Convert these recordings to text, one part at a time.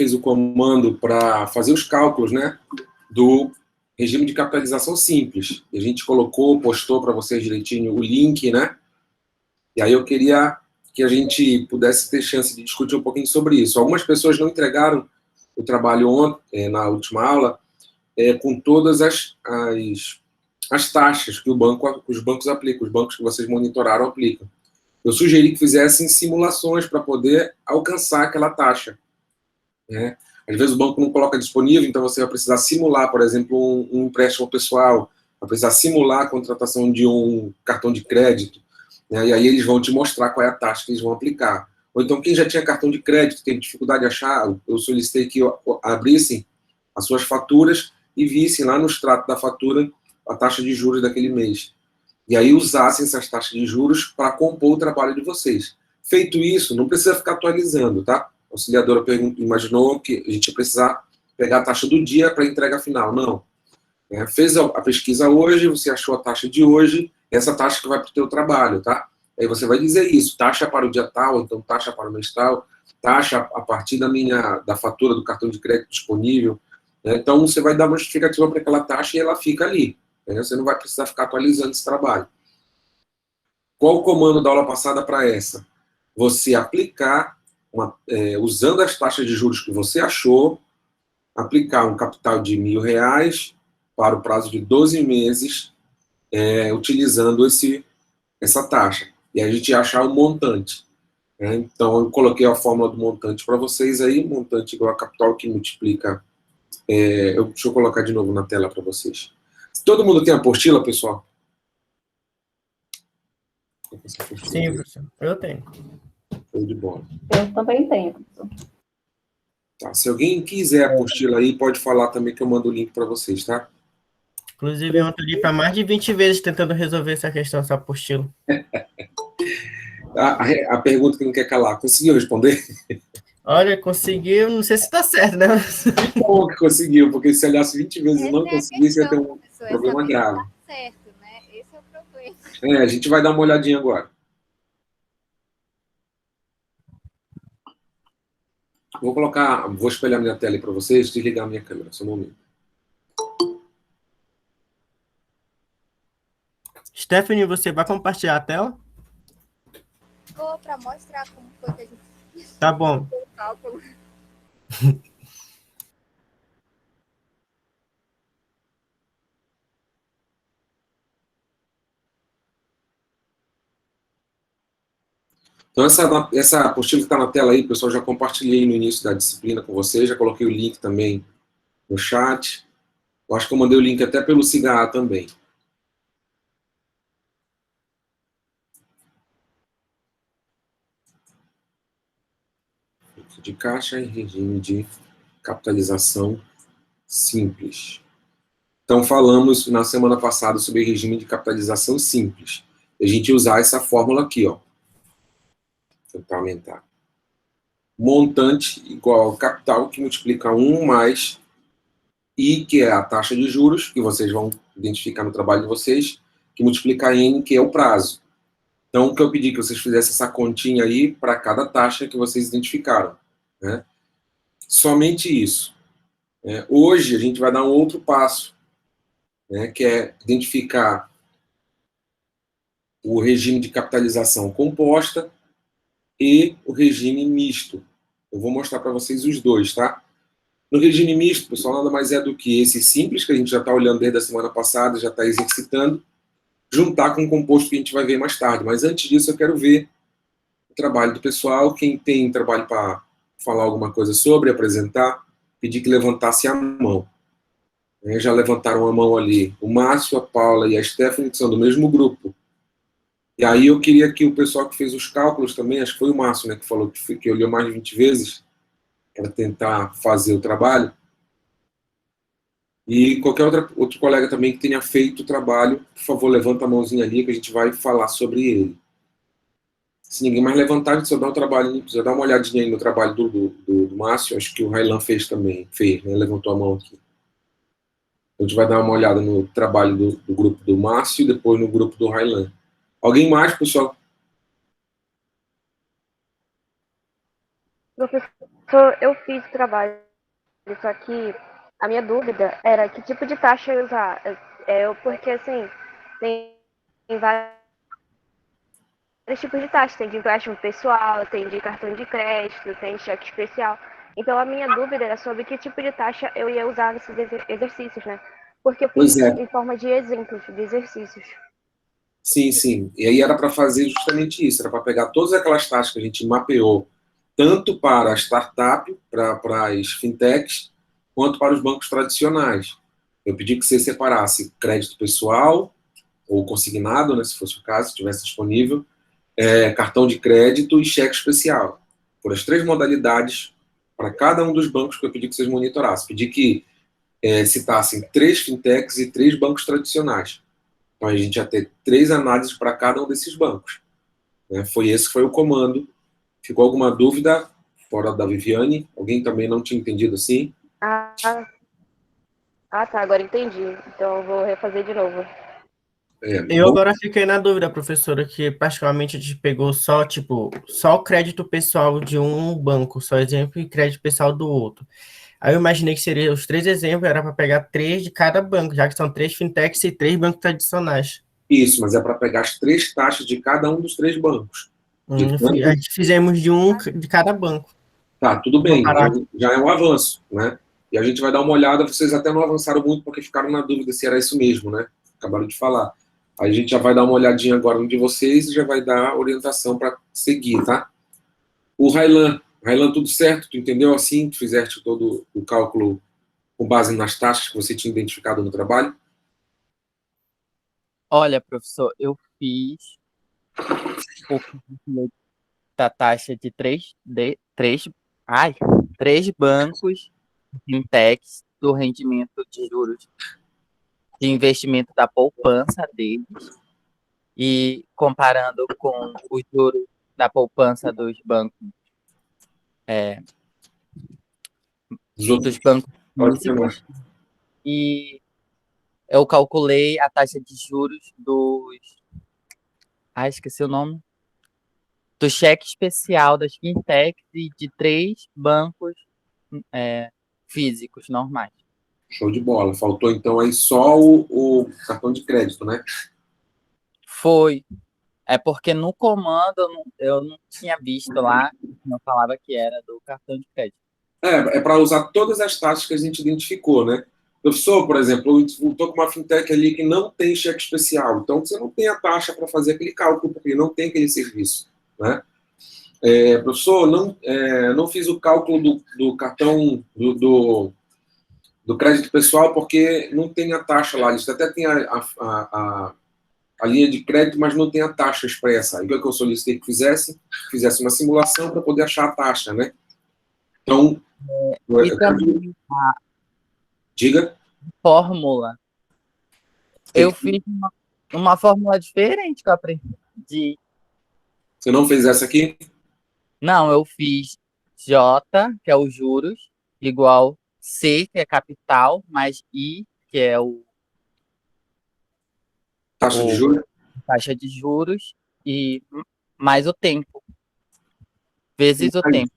fez o comando para fazer os cálculos, né, do regime de capitalização simples. E a gente colocou, postou para vocês direitinho o link, né? E aí eu queria que a gente pudesse ter chance de discutir um pouquinho sobre isso. Algumas pessoas não entregaram o trabalho ontem, na última aula, com todas as taxas que os bancos aplicam, os bancos que vocês monitoraram aplicam. Eu sugeri que fizessem simulações para poder alcançar aquela taxa, né? Às vezes o banco não coloca disponível, então você vai precisar simular, por exemplo, um empréstimo pessoal, vai precisar simular a contratação de um cartão de crédito, né? E aí eles vão te mostrar qual é a taxa que eles vão aplicar. Ou então, quem já tinha cartão de crédito, tem dificuldade de achar, eu solicitei que abrissem as suas faturas e vissem lá no extrato da fatura a taxa de juros daquele mês. E aí usassem essas taxas de juros para compor o trabalho de vocês. Feito isso, não precisa ficar atualizando, tá? A auxiliadora imaginou que a gente ia precisar pegar a taxa do dia para a entrega final. Não. Fez a pesquisa hoje, você achou a taxa de hoje, essa taxa que vai para o teu trabalho, tá? Aí você vai dizer isso, taxa para o dia tal, então taxa para o mês tal, taxa a partir da fatura do cartão de crédito disponível, né? Então você vai dar uma justificativa para aquela taxa e ela fica ali, né? Você não vai precisar ficar atualizando esse trabalho. Qual o comando da aula passada para essa? Você aplicar, usando as taxas de juros que você achou, aplicar um capital de R$ 1.000 para o prazo de 12 meses, utilizando essa taxa. E a gente achar o montante. Então, eu coloquei a fórmula do montante para vocês aí, montante igual a capital que multiplica... deixa eu colocar de novo na tela para vocês. Todo mundo tem apostila, pessoal? Sim, professor. Eu tenho. Show de bola. Eu também tenho, professor. Tá, se alguém quiser a apostila aí, pode falar também que eu mando o link para vocês, tá? Inclusive, eu estou ali para mais de 20 vezes tentando resolver essa questão, essa apostila. A pergunta que não quer calar, conseguiu responder? Olha, conseguiu, não sei se está certo, né? Bom que conseguiu, porque se olhasse 20 vezes e não conseguisse, ia ter um problema grave. Tá certo, né? Esse é o problema. A gente vai dar uma olhadinha agora. Vou espelhar minha tela aí para vocês, desligar a minha câmera, só um momento. Stephanie, você vai compartilhar a tela? Vou para mostrar como foi que a gente... Tá bom. O cálculo. Então, essa apostila que está na tela aí, pessoal, já compartilhei no início da disciplina com vocês, já coloquei o link também no chat. Eu acho que eu mandei o link até pelo Cigarra também. De caixa e regime de capitalização simples. Então, falamos na semana passada sobre regime de capitalização simples. A gente usar essa fórmula aqui, ó. Vou tentar aumentar. Montante igual ao capital, que multiplica 1 mais I, que é a taxa de juros, que vocês vão identificar no trabalho de vocês, que multiplica N, que é o prazo. Então, o que eu pedi que vocês fizessem essa continha aí para cada taxa que vocês identificaram, né? Somente isso. Hoje, a gente vai dar um outro passo, né, que é identificar o regime de capitalização composta e o regime misto. Eu vou mostrar para vocês os dois, tá? No regime misto, pessoal, nada mais é do que esse simples, que a gente já está olhando desde a semana passada, já está exercitando, juntar com o composto que a gente vai ver mais tarde. Mas antes disso, eu quero ver o trabalho do pessoal. Quem tem trabalho para falar alguma coisa sobre, apresentar, pedir que levantasse a mão. Já levantaram a mão ali o Márcio, a Paula e a Stephanie, que são do mesmo grupo. E aí eu queria que o pessoal que fez os cálculos também, acho que foi o Márcio, né, que falou que olhou mais de 20 vezes para tentar fazer o trabalho. E qualquer outro colega também que tenha feito o trabalho, por favor, levanta a mãozinha ali que a gente vai falar sobre ele. Se ninguém mais levantar, a gente só dá um trabalho, precisa dar uma olhadinha aí no trabalho do Márcio, acho que o Railan fez também, né, levantou a mão aqui. A gente vai dar uma olhada no trabalho do grupo do Márcio e depois no grupo do Railan. Alguém mais, pessoal? Professor, eu fiz o trabalho, só que a minha dúvida era que tipo de taxa eu usar. Porque, assim, tem vários tipos de taxa. Tem de empréstimo pessoal, tem de cartão de crédito, tem cheque especial. Então, a minha dúvida era sobre que tipo de taxa eu ia usar nesses exercícios, né? Porque eu Pois fiz é, em forma de exemplos, de exercícios. sim, sim. E aí era para fazer justamente isso, era para pegar todas aquelas taxas que a gente mapeou, tanto para a startup, para as fintechs, quanto para os bancos tradicionais. Eu pedi que você separasse crédito pessoal, ou consignado, né, se fosse o caso, se estivesse disponível, cartão de crédito e cheque especial. Por as três modalidades, para cada um dos bancos que eu pedi que vocês monitorassem. Pedi que citassem 3 fintechs e 3 bancos tradicionais. Então, a gente ia ter 3 análises para cada um desses bancos. Né? Foi o comando. Ficou alguma dúvida fora da Viviane? Alguém também não tinha entendido assim? Ah, tá, agora entendi. Então eu vou refazer de novo. Eu Bom, agora fiquei na dúvida, professora, que particularmente a gente pegou só, tipo, só o crédito pessoal de um banco, só exemplo, e crédito pessoal do outro. Aí eu imaginei que seria os 3 exemplos, era para pegar 3 de cada banco, já que são 3 fintechs e 3 bancos tradicionais. isso, mas é para pegar as 3 taxas de cada um dos 3 bancos. De A tanto, gente fizemos de um de cada banco. tá, tudo bem, Comparar. já é um avanço, né? E a gente vai dar uma olhada, vocês até não avançaram muito porque ficaram na dúvida se era isso mesmo, né? Acabaram de falar. Aí a gente já vai dar uma olhadinha agora no de vocês e já vai dar orientação para seguir, tá? O Railan, tudo certo? Tu entendeu assim? Tu fizeste todo o cálculo com base nas taxas que você tinha identificado no trabalho? Olha, professor, eu fiz o cálculo da taxa de três bancos fintechs do rendimento de juros de investimento da poupança deles e comparando com os juros da poupança dos bancos Dos outros, dos bancos pode ser mais. físicos e eu calculei a taxa de juros esqueci o nome, do cheque especial das fintechs e de 3 bancos físicos normais. Show de bola. Faltou então aí só o cartão de crédito, né? Foi. É porque no comando eu não tinha visto lá, não falava que era do cartão de crédito. É para usar todas as taxas que a gente identificou, né? Professor, por exemplo, eu estou com uma fintech ali que não tem cheque especial, então você não tem a taxa para fazer aquele cálculo, porque não tem aquele serviço, né? Professor, não fiz o cálculo do cartão do crédito pessoal porque não tem a taxa lá. Eles até tem a linha de crédito, mas não tem a taxa expressa. Aí o que eu solicitei que fizesse uma simulação para poder achar a taxa, né? Então, E também a diga. fórmula. Eu fiz uma fórmula diferente que eu aprendi. Você não fez essa aqui? Não, eu fiz J, que é os juros, igual C, que é capital, mais I, que é Taxa de o juros? taxa de juros, e mais o tempo, vezes o tempo.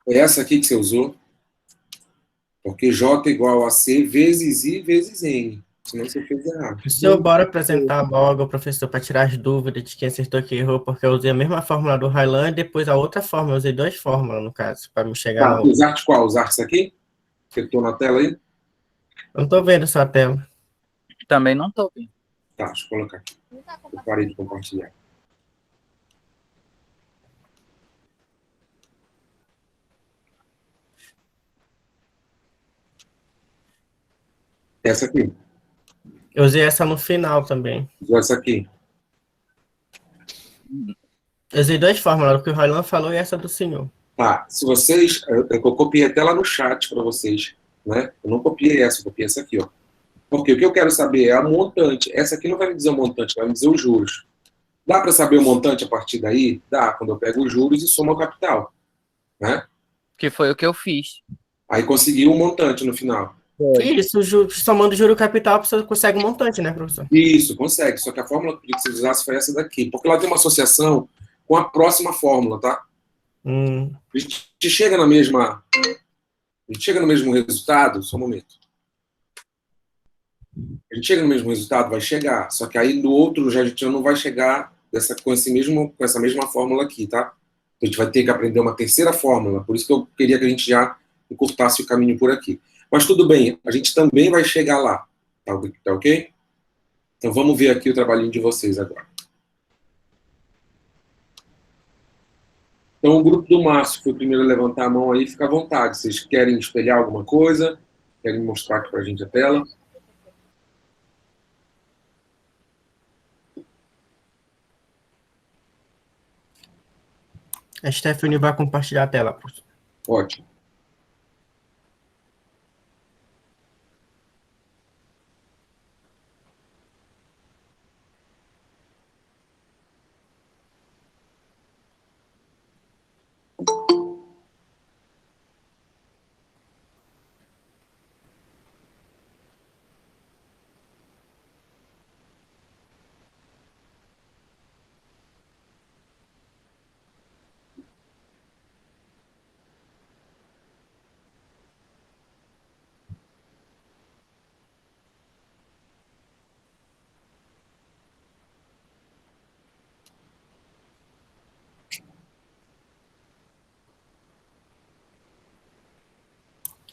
É essa aqui que você usou? Porque J igual a C vezes I vezes N. Senão você fez errado. Professor, bora apresentar logo, professor, para tirar as dúvidas de quem acertou e quem errou, porque eu usei a mesma fórmula do Railan e depois a outra fórmula. Eu usei 2 fórmulas, no caso, para me chegar Tá, no. os artes qual? Os artes aqui? Que eu tô na tela aí? Eu não tô vendo sua tela. Também não estou vendo. Tá, deixa eu colocar aqui. Não tá Eu parei de compartilhando. compartilhar. Essa aqui. Eu usei essa no final também. Usou essa aqui. Eu usei 2 fórmulas, o que o Railan falou e essa do senhor. Tá, se vocês... Eu copiei até lá no chat para vocês, né? Eu não copiei essa, eu copiei essa aqui, ó. Porque o que eu quero saber é a montante. Essa aqui não vai me dizer o montante, vai me dizer os juros. Dá para saber o montante a partir daí? Dá, quando eu pego os juros e somo o capital, né? Que foi o que eu fiz. Aí consegui um montante no final. Isso, somando juro capital, a pessoa consegue um montante, né, professor? Isso, consegue. Só que a fórmula que eu pedi que vocês usassem foi essa daqui. Porque ela tem uma associação com a próxima fórmula, tá? A gente chega na mesma... A gente chega no mesmo resultado, só um momento. A gente chega no mesmo resultado, vai chegar. Só que aí do outro já a gente não vai chegar com essa mesma fórmula aqui, tá? Então a gente vai ter que aprender uma terceira fórmula. Por isso que eu queria que a gente já encurtasse o caminho por aqui. Mas tudo bem, a gente também vai chegar lá. Tá ok? Então vamos ver aqui o trabalhinho de vocês agora. Então o grupo do Márcio foi o primeiro a levantar a mão aí, fica à vontade. Vocês querem espelhar alguma coisa? Querem mostrar aqui pra gente a tela? A Stephanie vai compartilhar a tela, professor. Ótimo.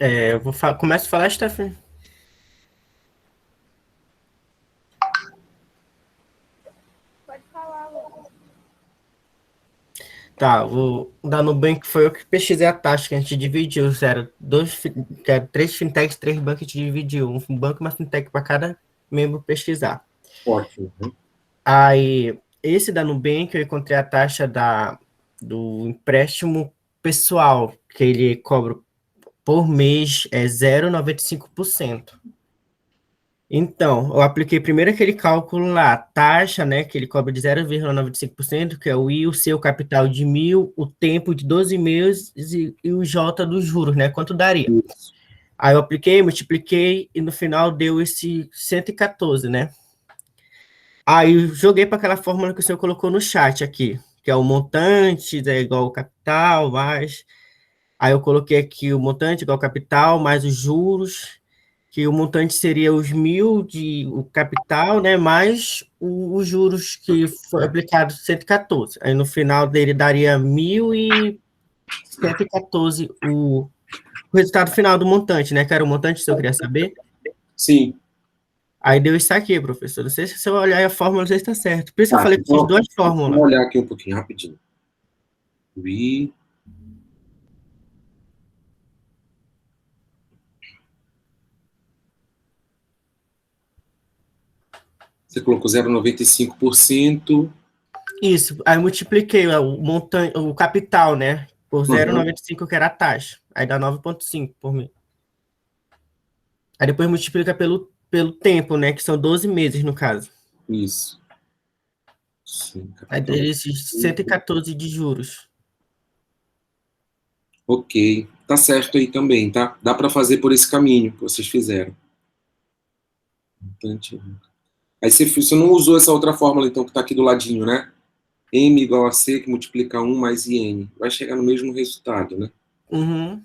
Eu vou começo a falar, Stephanie. Pode falar, Lucas. Tá, o da Nubank foi eu que pesquisei a taxa, que a gente dividiu. Eram 3 fintechs, 3 bancos, a gente dividiu. Um banco e uma fintech para cada membro pesquisar. Ótimo. Aí, esse da Nubank, eu encontrei a taxa do empréstimo pessoal, que ele cobra por mês, é 0,95%. Então, eu apliquei primeiro aquele cálculo lá, taxa, né, que ele cobra de 0,95%, que é o I, o seu capital de 1.000, o tempo de 12 meses e o J dos juros, né, quanto daria. Isso. Aí eu apliquei, multipliquei e no final deu esse 114, né. Aí eu joguei para aquela fórmula que o senhor colocou no chat aqui, que é o montante, é igual ao capital, mais... Aí eu coloquei aqui o montante igual ao capital, mais os juros, que o montante seria os 1.000 de o capital, né, mais os juros que foi aplicado 114. Aí no final dele daria 1.114 o resultado final do montante, né, que era o montante, se eu queria saber. Sim. Aí deu isso aqui, professor. Não sei se eu olhar a fórmula, não sei se está certo. Por isso eu falei que Então, fiz 2 fórmulas. vamos olhar aqui um pouquinho, rapidinho. Você colocou 0,95%. Isso, aí eu multipliquei o montante, o capital, né, por 0,95, que era a taxa. Aí dá 9,5 por mês. Aí depois multiplica pelo tempo, né, que são 12 meses no caso. Isso. Sim, Aí dá esses 114 de juros. Ok. Tá certo aí também, tá? Dá para fazer por esse caminho que vocês fizeram. Aí você não usou essa outra fórmula, então, que tá aqui do ladinho, né? M igual a C, que multiplica 1 mais IN. Vai chegar no mesmo resultado, né? Uhum.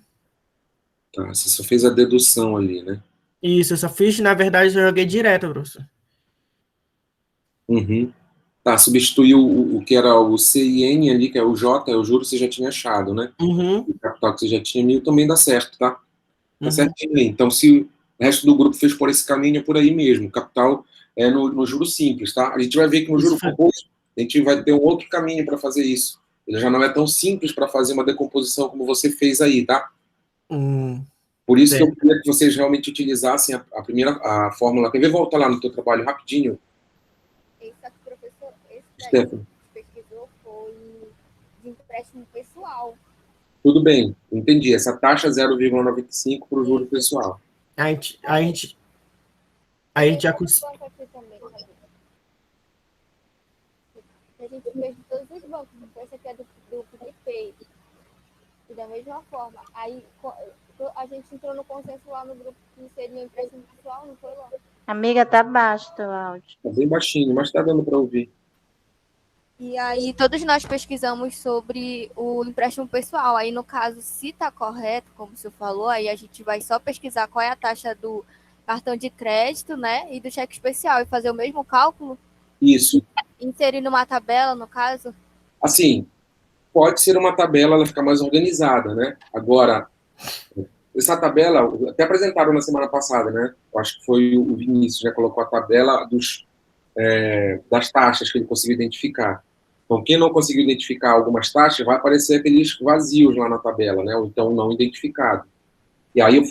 Tá, você só fez a dedução ali, né? Isso, eu só fiz, na verdade, eu joguei direto, professor. Uhum. Tá, substituiu o que era o C e N ali, que é o J, é o juro, você já tinha achado, né? Uhum. O capital que você já tinha, 1.000 também dá certo, tá? Tá Uhum. certinho aí. Então, se o resto do grupo fez por esse caminho, é por aí mesmo. O capital é no juro simples, tá? A gente vai ver que no juro composto, a gente vai ter um outro caminho para fazer isso. Ele já não é tão simples para fazer uma decomposição como você fez aí, tá? Por isso que eu queria que vocês realmente utilizassem a fórmula. Quer ver? Volta lá no teu trabalho rapidinho. Esse aqui, professor, esse daí Stephanie. que pesquisou foi de empréstimo pessoal. Tudo bem, entendi. Essa taxa 0,95 para o juro pessoal. A gente já conseguiu. A gente fez de todos os bancos, então esse aqui é do PicPay. E da mesma forma. Aí a gente entrou no consenso lá no grupo que seria um empréstimo pessoal, não foi lá? Amiga, tá baixo teu áudio. Tá bem baixinho, mas tá dando para ouvir. E aí todos nós pesquisamos sobre o empréstimo pessoal. Aí, no caso, se está correto, como o senhor falou, aí a gente vai só pesquisar qual é a taxa do cartão de crédito, né? E do cheque especial e fazer o mesmo cálculo, Isso. inserir numa tabela, no caso. Assim, pode ser uma tabela, ela fica mais organizada, né? Agora, essa tabela, até apresentaram na semana passada, né? Eu acho que foi o Vinícius, já colocou a tabela das taxas que ele conseguiu identificar. Então, quem não conseguiu identificar algumas taxas, vai aparecer aqueles vazios lá na tabela, né? Ou então não identificado. E aí eu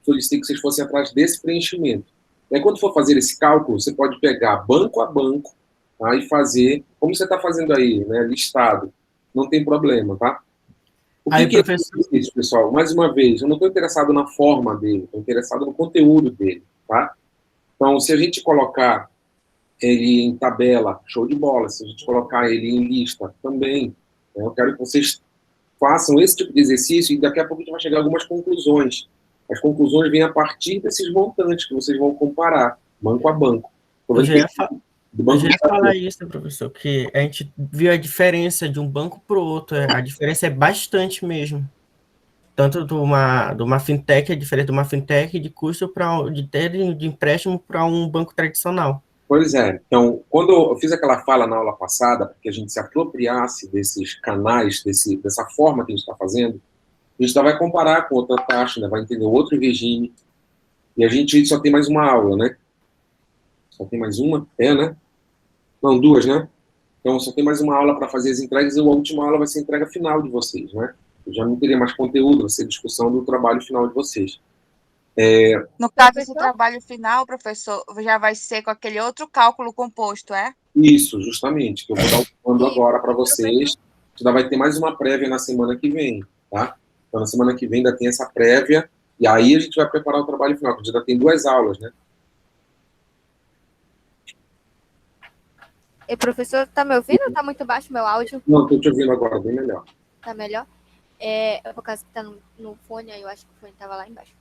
solicitei que vocês fossem atrás desse preenchimento. E aí, quando for fazer esse cálculo, você pode pegar banco a banco, tá? E fazer, como você está fazendo aí, né? Listado. Não tem problema, tá? O Aí, que é professor, isso, pessoal? Mais uma vez, eu não estou interessado na forma dele, estou interessado no conteúdo dele, tá? Então, se a gente colocar ele em tabela, show de bola. Se a gente colocar ele em lista, também. Né? Eu quero que vocês façam esse tipo de exercício e daqui a pouco a gente vai chegar a algumas conclusões. As conclusões vêm a partir desses montantes que vocês vão comparar, banco a banco. eu já ia, Do eu banco já ia falar isso, professor, que a gente viu a diferença de um banco para o outro. A diferença é bastante mesmo. Tanto de uma fintech, é diferente de uma fintech de custo de empréstimo para um banco tradicional. Pois é. Então, quando eu fiz aquela fala na aula passada, para que a gente se apropriasse desses canais, dessa forma que a gente está fazendo, a gente vai comparar com outra taxa, né? Vai entender outro regime. E a gente só tem mais uma aula, né? Só tem mais uma? Né? Não, duas, né? Então, só tem mais uma aula para fazer as entregas e a última aula vai ser a entrega final de vocês, né? Eu já não teria mais conteúdo, vai ser discussão do trabalho final de vocês. No caso, esse trabalho final, professor, já vai ser com aquele outro cálculo composto, é? Isso, justamente, que eu vou dar o comando agora para vocês. Ainda vai ter mais uma prévia na semana que vem, tá? Então, na semana que vem ainda tem essa prévia, e aí a gente vai preparar o trabalho final, porque ainda tem 2 aulas, né? E professor, tá me ouvindo? Tá muito baixo meu áudio? Não, estou te ouvindo agora, bem melhor. Tá melhor? Por causa que tá no fone, aí eu acho que o fone tava lá embaixo.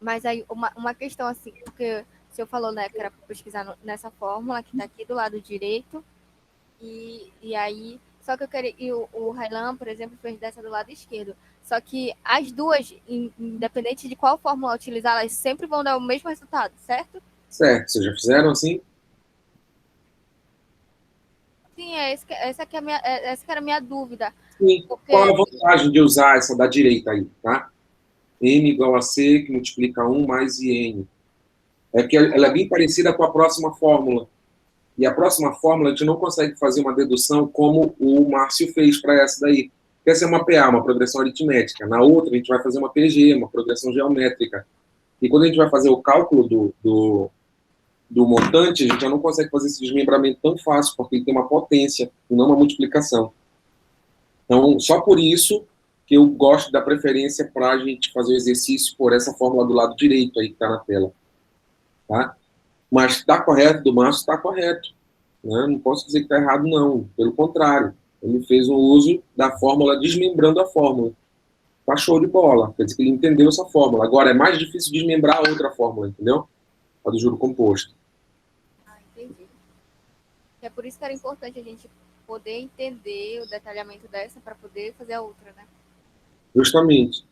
Mas aí, uma questão assim, porque o senhor falou, né, que era para pesquisar nessa fórmula que tá aqui do lado direito, e aí, só que eu queria, e o Railan, por exemplo, fez dessa do lado esquerdo. Só que as duas, independente de qual fórmula utilizar, elas sempre vão dar o mesmo resultado, certo? Certo, vocês já fizeram assim? Sim, essa que era a minha dúvida. Sim. Porque... Qual a vantagem de usar essa da direita aí, tá? M igual a C, que multiplica 1 mais IN. É que ela é bem parecida com a próxima fórmula. E a próxima fórmula a gente não consegue fazer uma dedução como o Márcio fez para essa daí. Essa é uma PA, uma progressão aritmética. Na outra, a gente vai fazer uma PG, uma progressão geométrica. E quando a gente vai fazer o cálculo do montante, a gente já não consegue fazer esse desmembramento tão fácil, porque ele tem uma potência e não uma multiplicação. Então, só por isso que eu gosto da preferência para a gente fazer o exercício por essa fórmula do lado direito aí que está na tela. Tá? Mas está correto, do Márcio está correto. Né? Não posso dizer que está errado, não. Pelo contrário, ele fez um uso da fórmula desmembrando a fórmula. Tá show de bola. Quer dizer que ele entendeu essa fórmula. Agora, é mais difícil desmembrar a outra fórmula, entendeu? A do juro composto. Entendi. É por isso que era importante a gente poder entender o detalhamento dessa para poder fazer a outra, né? Justamente.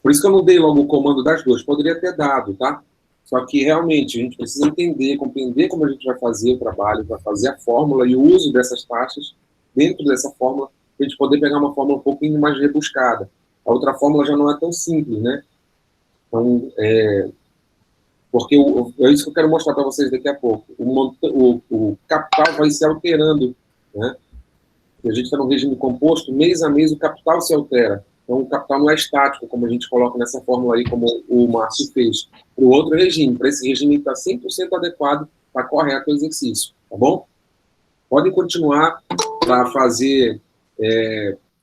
Por isso que eu não dei logo o comando das duas. Poderia ter dado, tá? Só que, realmente, a gente precisa entender, compreender como a gente vai fazer o trabalho, vai fazer a fórmula e o uso dessas taxas dentro dessa fórmula, para a gente poder pegar uma fórmula um pouquinho mais rebuscada. A outra fórmula já não é tão simples, né? Então, porque é isso que eu quero mostrar para vocês daqui a pouco. O capital vai se alterando, né? E a gente está no regime composto, mês a mês o capital se altera. Então, o capital não é estático, como a gente coloca nessa fórmula aí, como o Márcio fez. Para o outro regime, para esse regime que está 100% adequado, está correto o exercício, tá bom? Podem continuar para fazer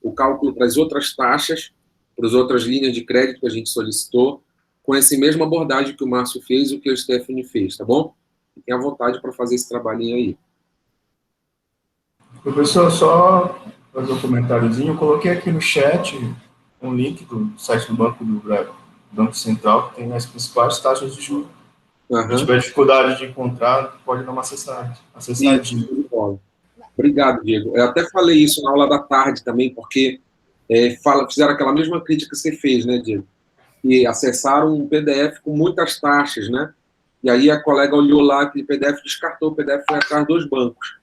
o cálculo para as outras taxas, para as outras linhas de crédito que a gente solicitou, com essa mesma abordagem que o Márcio fez e o que a Stephanie fez, tá bom? Fiquem à vontade para fazer esse trabalhinho aí. Professor, só fazer um comentáriozinho. Eu coloquei aqui no chat um link do site do Banco Central, que tem as principais taxas de juros. Se tiver dificuldade de encontrar, pode dar uma acessadinha. Obrigado, Diego. Eu até falei isso na aula da tarde também, porque fizeram aquela mesma crítica que você fez, né, Diego? E acessaram um PDF com muitas taxas, né? E aí a colega olhou lá aquele PDF, descartou o PDF, foi atrás dos bancos.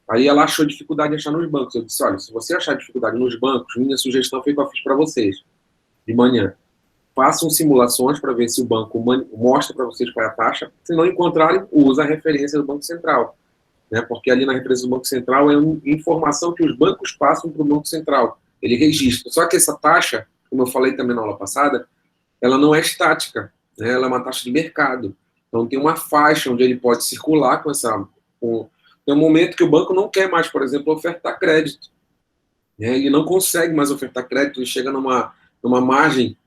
Aí ela achou dificuldade de achar nos bancos. Eu disse, olha, se você achar dificuldade nos bancos, minha sugestão foi que eu fiz para vocês, de manhã. Façam simulações para ver se o banco mostra para vocês qual é a taxa. Se não encontrarem, usa a referência do Banco Central. Né? Porque ali na referência do Banco Central é uma informação que os bancos passam para o Banco Central. Ele registra. Só que essa taxa, como eu falei também na aula passada, ela não é estática. Né? Ela é uma taxa de mercado. Então tem uma faixa onde ele pode circular com essa... Tem um momento que o banco não quer mais, por exemplo, ofertar crédito. Né? Ele não consegue mais ofertar crédito, ele chega numa margem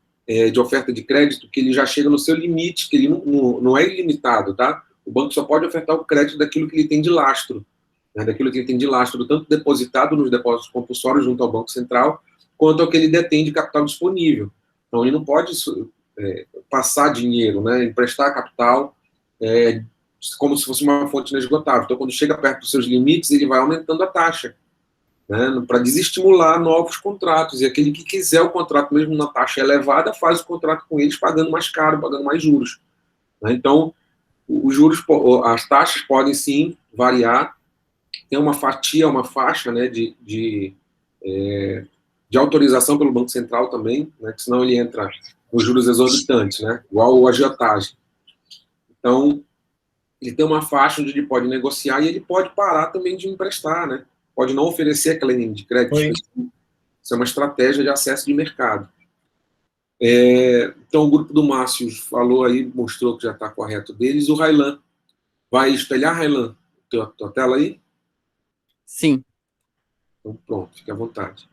de oferta de crédito que ele já chega no seu limite, que ele não é ilimitado, tá? O banco só pode ofertar o crédito daquilo que ele tem de lastro, né? Daquilo que ele tem de lastro, tanto depositado nos depósitos compulsórios junto ao Banco Central, quanto ao que ele detém de capital disponível. Então, ele não pode passar dinheiro, né? Emprestar capital como se fosse uma fonte inesgotável. Então, quando chega perto dos seus limites, ele vai aumentando a taxa, né, para desestimular novos contratos. E aquele que quiser o contrato, mesmo na taxa elevada, faz o contrato com eles pagando mais caro, pagando mais juros. Né? Então, os juros, as taxas podem sim variar. Tem uma fatia, uma faixa, né, de autorização pelo Banco Central também, né, que senão ele entra nos juros exorbitantes, né, igual o agiotagem. Então, ele tem uma faixa onde ele pode negociar e ele pode parar também de emprestar, né? Pode não oferecer aquela linha de crédito. Isso é uma estratégia de acesso de mercado. Então, o grupo do Márcio falou aí, mostrou que já está correto deles. O Railan. Vai espelhar, Railan, tua tela aí? Sim. Então, pronto, fique à vontade.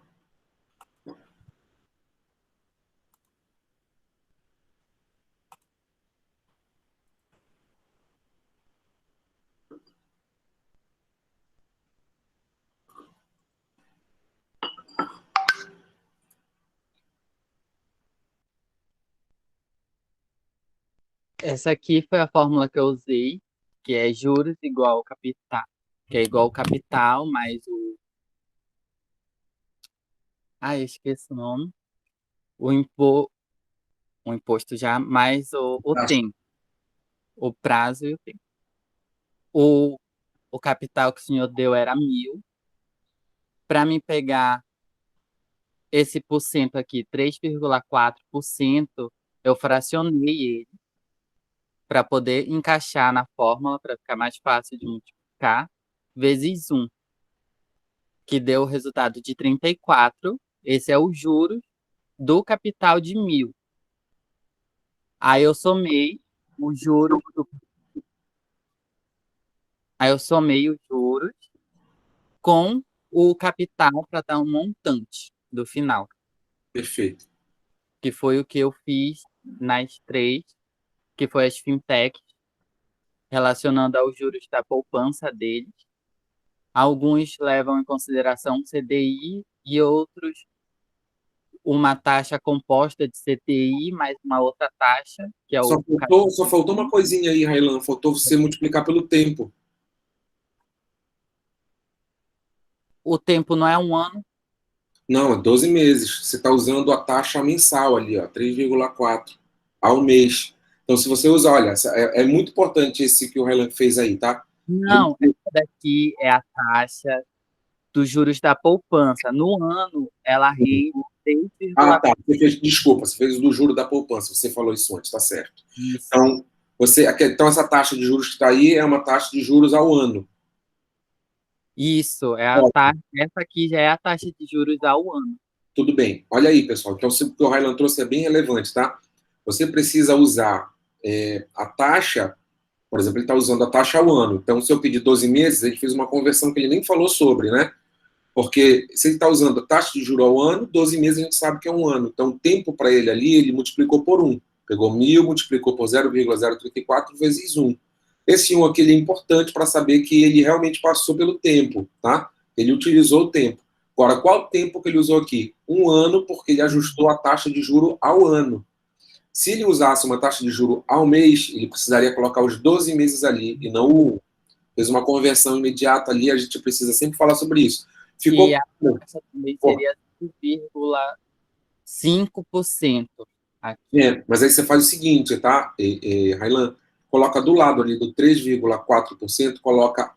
Essa aqui foi a fórmula que eu usei, que é juros igual ao capital, que é igual ao capital mais o... eu esqueci o nome. O imposto já mais o tempo. O prazo e o tempo. O capital que o senhor deu era 1.000. Para mim pegar esse porcento aqui, 3,4%, eu fracionei ele para poder encaixar na fórmula, para ficar mais fácil de multiplicar, vezes 1, que deu o resultado de 34. Esse é o juros do capital de 1.000. Aí eu somei o juros com o capital para dar um montante do final. Perfeito. Que foi o que eu fiz nas 3, que foi as fintechs, relacionando aos juros da poupança deles. Alguns levam em consideração CDI e outros uma taxa composta de CDI mais uma outra taxa, que é Só faltou uma coisinha aí, Railan. Faltou você multiplicar pelo tempo. O tempo não é 1 ano? Não, é 12 meses. Você está usando a taxa mensal ali, ó, 3,4 ao mês. Então, se você usar, olha, é muito importante esse que o Railan fez aí, tá? Não, essa daqui é a taxa dos juros da poupança. No ano, ela rende 6,4%. Tá. Desculpa, você fez o do juro da poupança. Você falou isso antes, tá certo. Isso. Então, essa taxa de juros que está aí é uma taxa de juros ao ano. Isso, essa aqui já é a taxa de juros ao ano. Tudo bem. Olha aí, pessoal. Então, o que o Railan trouxe é bem relevante, tá? Você precisa usar a taxa, por exemplo, ele está usando a taxa ao ano. Então, se eu pedir 12 meses, a gente fez uma conversão que ele nem falou sobre, né? Porque se ele está usando a taxa de juros ao ano, 12 meses a gente sabe que é um ano. Então, o tempo para ele ali, ele multiplicou por 1. Pegou 1.000, multiplicou por 0,034 vezes 1. Esse 1 aqui ele é importante para saber que ele realmente passou pelo tempo, tá? Ele utilizou o tempo. Agora, qual o tempo que ele usou aqui? 1 ano, porque ele ajustou a taxa de juro ao ano. Se ele usasse uma taxa de juro ao mês, ele precisaria colocar os 12 meses ali, e não o 1. fez uma conversão imediata ali, a gente precisa sempre falar sobre isso. Ficou... E a taxa também seria 5,5% aqui. Mas aí você faz o seguinte, tá, Railan? Coloca do lado ali do 3,4%, coloca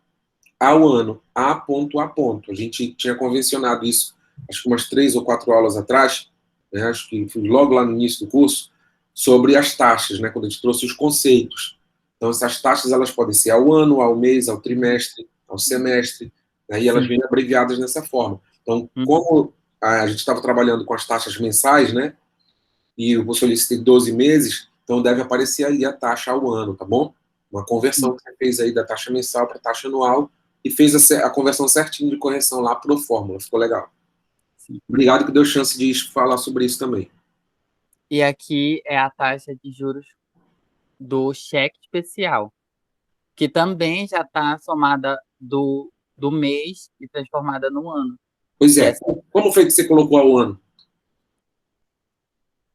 ao ano, a ponto a ponto. A gente tinha convencionado isso, acho que umas 3 ou 4 aulas atrás, né, acho que foi logo lá no início do curso, sobre as taxas, né, quando a gente trouxe os conceitos. Então, essas taxas elas podem ser ao ano, ao mês, ao trimestre, ao semestre, né, e elas vêm abreviadas dessa forma. Então, como a gente estava trabalhando com as taxas mensais, né, e eu solicitei 12 meses, então deve aparecer ali a taxa ao ano, tá bom? Uma conversão que você fez aí da taxa mensal para a taxa anual e fez a conversão certinho de correção lá pro fórmula, ficou legal. Sim. Obrigado que deu chance de falar sobre isso também. E aqui é a taxa de juros do cheque especial, que também já está somada do mês e transformada no ano. Pois é. Como foi que você colocou ao ano?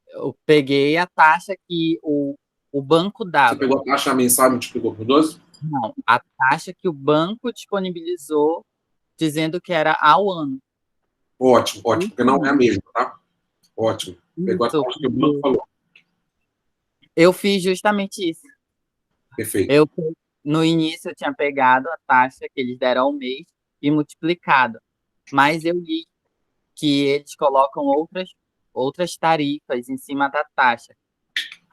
Eu peguei a taxa que o banco dava. Você pegou a taxa mensal e multiplicou por 12? Não, a taxa que o banco disponibilizou dizendo que era ao ano. Ótimo, ótimo, porque não é a mesma, tá? Ótimo. Pegou a Isso, taxa que o banco falou. eu fiz justamente isso. Perfeito. No início, eu tinha pegado a taxa que eles deram ao mês e multiplicado. Mas eu li que eles colocam outras tarifas em cima da taxa.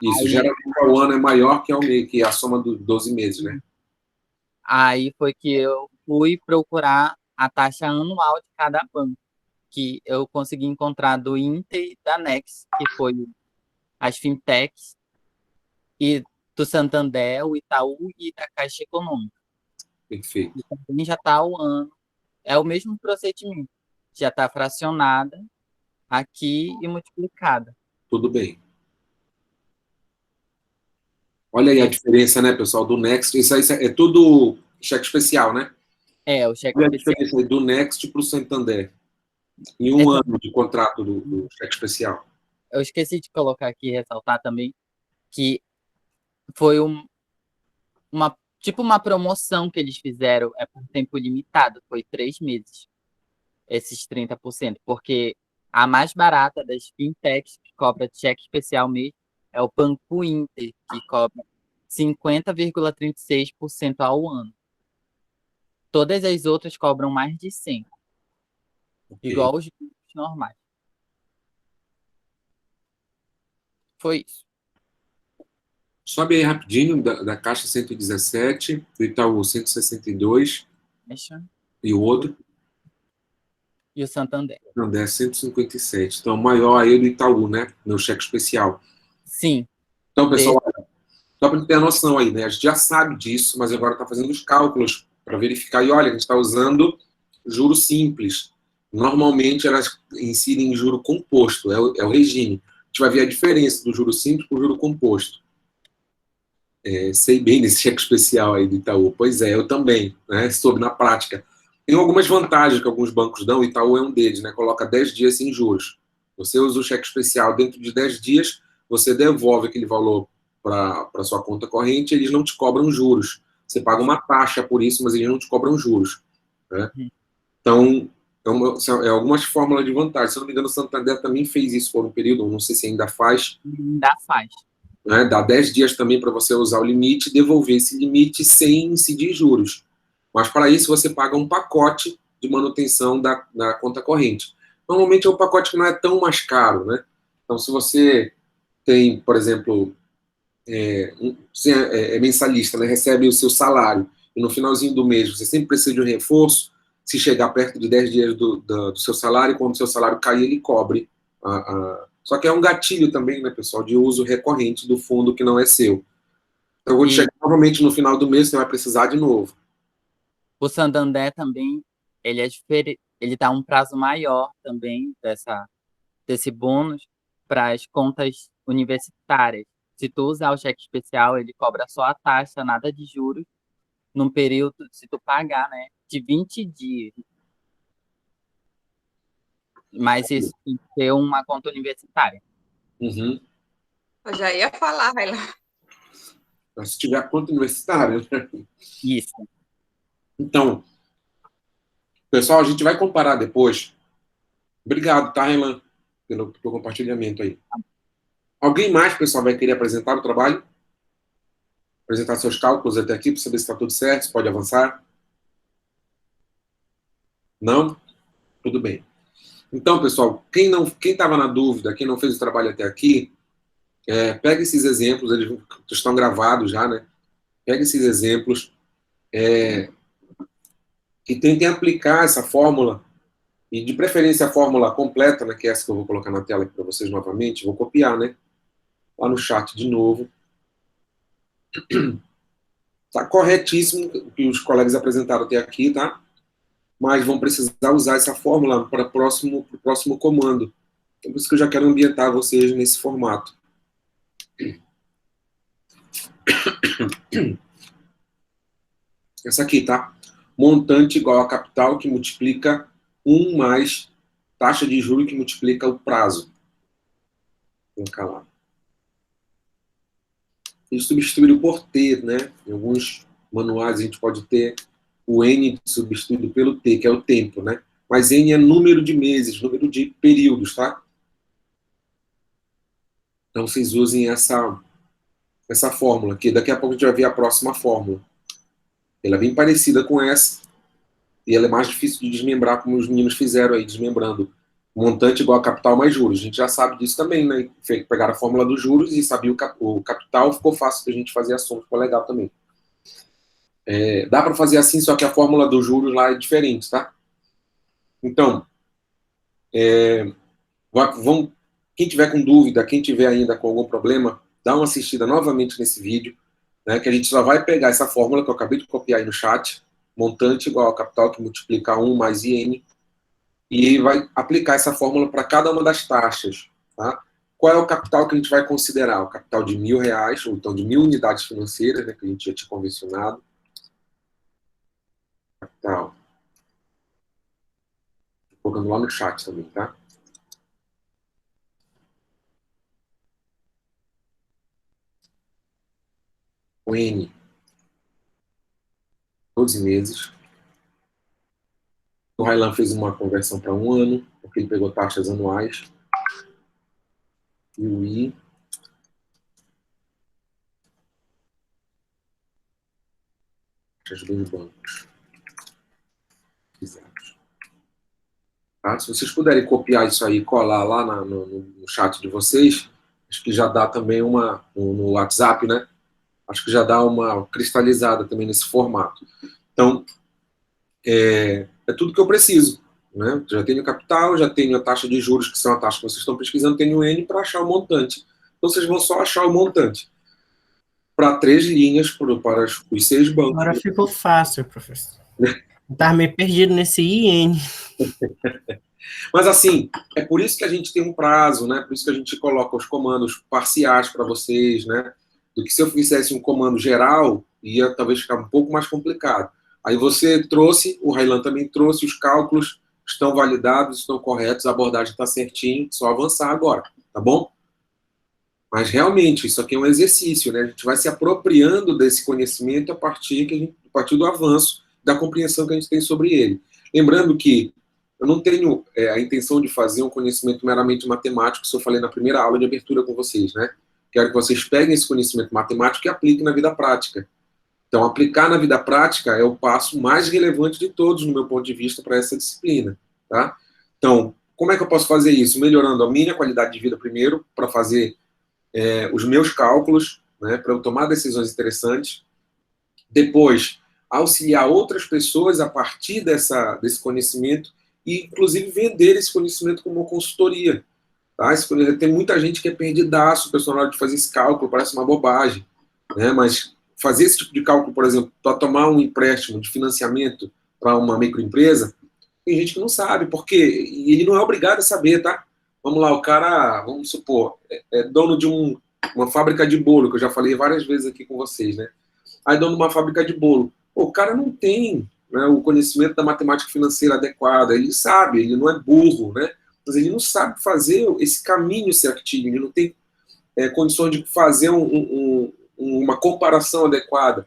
Isso, aí, geralmente ao ano é maior que ao mês, que é a soma dos 12 meses, né? Aí foi que eu fui procurar a taxa anual de cada banco, que eu consegui encontrar do Inter e da Nex, que foi as fintechs, e do Santander, o Itaú e da Caixa Econômica. Perfeito. E também já está ao ano. É o mesmo procedimento. Já está fracionada aqui e multiplicada. Tudo bem. Olha aí a diferença, né, pessoal, do Next. Isso aí é tudo cheque especial, né? É, o cheque Olha a especial. diferença do Next para o Santander. Em um ano de contrato do cheque especial. Eu esqueci de colocar aqui, ressaltar também, que foi uma promoção que eles fizeram, é por tempo limitado, foi 3 meses, esses 30%, porque a mais barata das fintechs que cobra cheque especial mesmo é o Banco Inter, que cobra 50,36% ao ano. Todas as outras cobram mais de 100%, igual os bancos normais. Foi isso. Sobe aí rapidinho, da Caixa 117, do Itaú 162, Deixa. e o outro? E o Santander. Santander 157. Então, o maior aí é do Itaú, né? No cheque especial. Sim. Então, pessoal, só para ter a noção aí, né? A gente já sabe disso, mas agora está fazendo os cálculos para verificar. E olha, a gente está usando juros simples. Normalmente, elas incidem em juro composto, é o regime. A gente vai ver a diferença do juro simples para o juro composto. Sei bem desse cheque especial aí do Itaú. Pois é, eu também, né? Soube na prática. Tem algumas vantagens que alguns bancos dão, o Itaú é um deles, né? Coloca 10 dias sem juros. Você usa o cheque especial, dentro de 10 dias, você devolve aquele valor para a sua conta corrente, eles não te cobram juros. Você paga uma taxa por isso, mas eles não te cobram juros. Né? Então, é algumas fórmulas de vantagem. Se eu não me engano, o Santander também fez isso por um período, não sei se ainda faz. Ainda faz. Né? Dá 10 dias também para você usar o limite e devolver esse limite sem incidir juros. Mas para isso você paga um pacote de manutenção da conta corrente. Normalmente é um pacote que não é tão mais caro, né? Então, se você tem, por exemplo, você é mensalista, né? Recebe o seu salário e no finalzinho do mês você sempre precisa de um reforço, se chegar perto de 10 dias do seu salário, quando o seu salário cair, ele cobre. Só que é um gatilho também, né, pessoal, de uso recorrente do fundo que não é seu. Então, quando chegar novamente no final do mês, você vai precisar de novo. O Santander também, ele dá um prazo maior também desse bônus para as contas universitárias. Se tu usar o cheque especial, ele cobra só a taxa, nada de juros, num período, se tu pagar, né, de 20 dias. Mas isso tem que ter uma conta universitária. Uhum. Eu já ia falar, Raila. Mas se tiver conta universitária, né? Isso. Então, pessoal, a gente vai comparar depois. Obrigado, tá, Renan, pelo compartilhamento aí. Alguém mais, pessoal, vai querer apresentar o trabalho? Apresentar seus cálculos até aqui, para saber se está tudo certo, se pode avançar? Não? Tudo bem. Então, pessoal, quem estava na dúvida, quem não fez o trabalho até aqui, pega esses exemplos, eles estão gravados já, né? Pega esses exemplos e tentem aplicar essa fórmula, e de preferência a fórmula completa, né, que é essa que eu vou colocar na tela aqui para vocês novamente, vou copiar, né? Lá no chat de novo. Tá corretíssimo o que os colegas apresentaram até aqui, tá? Mas vão precisar usar essa fórmula para o próximo comando. Então, por isso que eu já quero ambientar vocês nesse formato. Essa aqui, tá? Montante igual a capital que multiplica 1 mais taxa de juros que multiplica o prazo. Vou colocar lá. E substituído por T, né? Em alguns manuais a gente pode ter o N substituído pelo T, que é o tempo, né? Mas N é número de meses, número de períodos, tá? Então vocês usem essa fórmula, que daqui a pouco a gente vai ver a próxima fórmula. Ela é bem parecida com essa, e ela é mais difícil de desmembrar, como os meninos fizeram aí, desmembrando montante igual a capital mais juros. A gente já sabe disso também, né? Pegaram a fórmula dos juros e sabia o capital, ficou fácil da gente fazer a soma, ficou legal também. Dá para fazer assim, só que a fórmula dos juros lá é diferente, tá? Então, quem tiver com dúvida, quem tiver ainda com algum problema, dá uma assistida novamente nesse vídeo, né, que a gente só vai pegar essa fórmula que eu acabei de copiar aí no chat, montante igual a capital que multiplica 1 mais IN, e vai aplicar essa fórmula para cada uma das taxas, tá? Qual é o capital que a gente vai considerar? O capital de R$1.000, ou então de 1.000 unidades financeiras, né, que a gente já tinha convencionado. Capital. Estou colocando lá no chat também, tá? O N, 12 meses. O Railan fez uma conversão para 1 ano, porque ele pegou taxas anuais. E o I, taxas dos bancos. Exato. Tá? Se vocês puderem copiar isso aí e colar lá no chat de vocês, acho que já dá também no WhatsApp, né? Acho que já dá uma cristalizada também nesse formato. Então, é tudo que eu preciso, né? Já tenho capital, já tenho a taxa de juros, que são a taxa que vocês estão pesquisando, tenho o N para achar o montante. Então, vocês vão só achar o montante para 3 linhas, para os 6 bancos. Agora ficou fácil, professor. Estava meio perdido nesse IN. Mas, assim, é por isso que a gente tem um prazo, né? Por isso que a gente coloca os comandos parciais para vocês, né? Do que se eu fizesse um comando geral, ia talvez ficar um pouco mais complicado. Aí você trouxe, o Railan também trouxe, os cálculos estão validados, estão corretos, a abordagem está certinho, só avançar agora, tá bom? Mas, realmente, isso aqui é um exercício, né? A gente vai se apropriando desse conhecimento a partir do avanço, da compreensão que a gente tem sobre ele. Lembrando que eu não tenho a intenção de fazer um conhecimento meramente matemático, isso eu falei na primeira aula de abertura com vocês, né? Quero que vocês peguem esse conhecimento matemático e apliquem na vida prática. Então, aplicar na vida prática é o passo mais relevante de todos, no meu ponto de vista, para essa disciplina, tá? Então, como é que eu posso fazer isso? Melhorando a minha qualidade de vida primeiro, para fazer os meus cálculos, né, para eu tomar decisões interessantes. Depois, auxiliar outras pessoas a partir desse conhecimento e, inclusive, vender esse conhecimento como uma consultoria. Tá? Tem muita gente que é perdidaço, o pessoal, na hora de fazer esse cálculo, parece uma bobagem, né? Mas fazer esse tipo de cálculo, por exemplo, para tomar um empréstimo de financiamento para uma microempresa, tem gente que não sabe, porque ele não é obrigado a saber, tá? Vamos lá, o cara, vamos supor, é dono de uma fábrica de bolo, que eu já falei várias vezes aqui com vocês, né? Aí, dono de uma fábrica de bolo. O cara não tem, né, o conhecimento da matemática financeira adequada, ele sabe, ele não é burro, né? Mas ele não sabe fazer esse caminho certinho, ele não tem condições de fazer uma comparação adequada.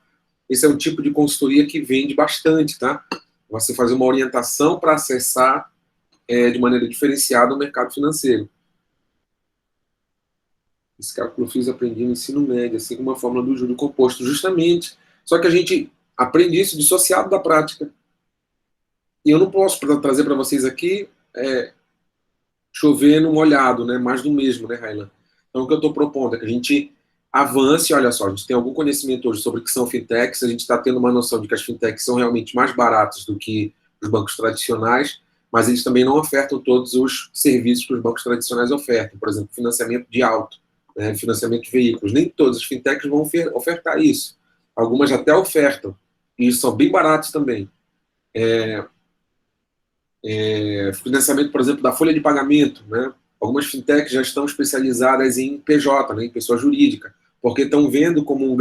esse é um tipo de consultoria que vende bastante, tá? Você fazer uma orientação para acessar de maneira diferenciada o mercado financeiro. Esse cálculo eu fiz aprendi no ensino médio, assim como a fórmula do juro composto, justamente. Só que a gente aprende isso dissociado da prática. E eu não posso trazer para vocês aqui chover no molhado, né? Mais do mesmo, né, Railan? Então, o que eu estou propondo é que a gente avance, olha só, a gente tem algum conhecimento hoje sobre o que são fintechs, a gente está tendo uma noção de que as fintechs são realmente mais baratas do que os bancos tradicionais, mas eles também não ofertam todos os serviços que os bancos tradicionais ofertam, por exemplo, financiamento de auto, né, financiamento de veículos. Nem todas as fintechs vão ofertar isso. Algumas até ofertam, e são bem baratos também. Financiamento, por exemplo, da folha de pagamento, né? Algumas fintechs já estão especializadas em PJ, né, em pessoa jurídica, porque estão vendo como um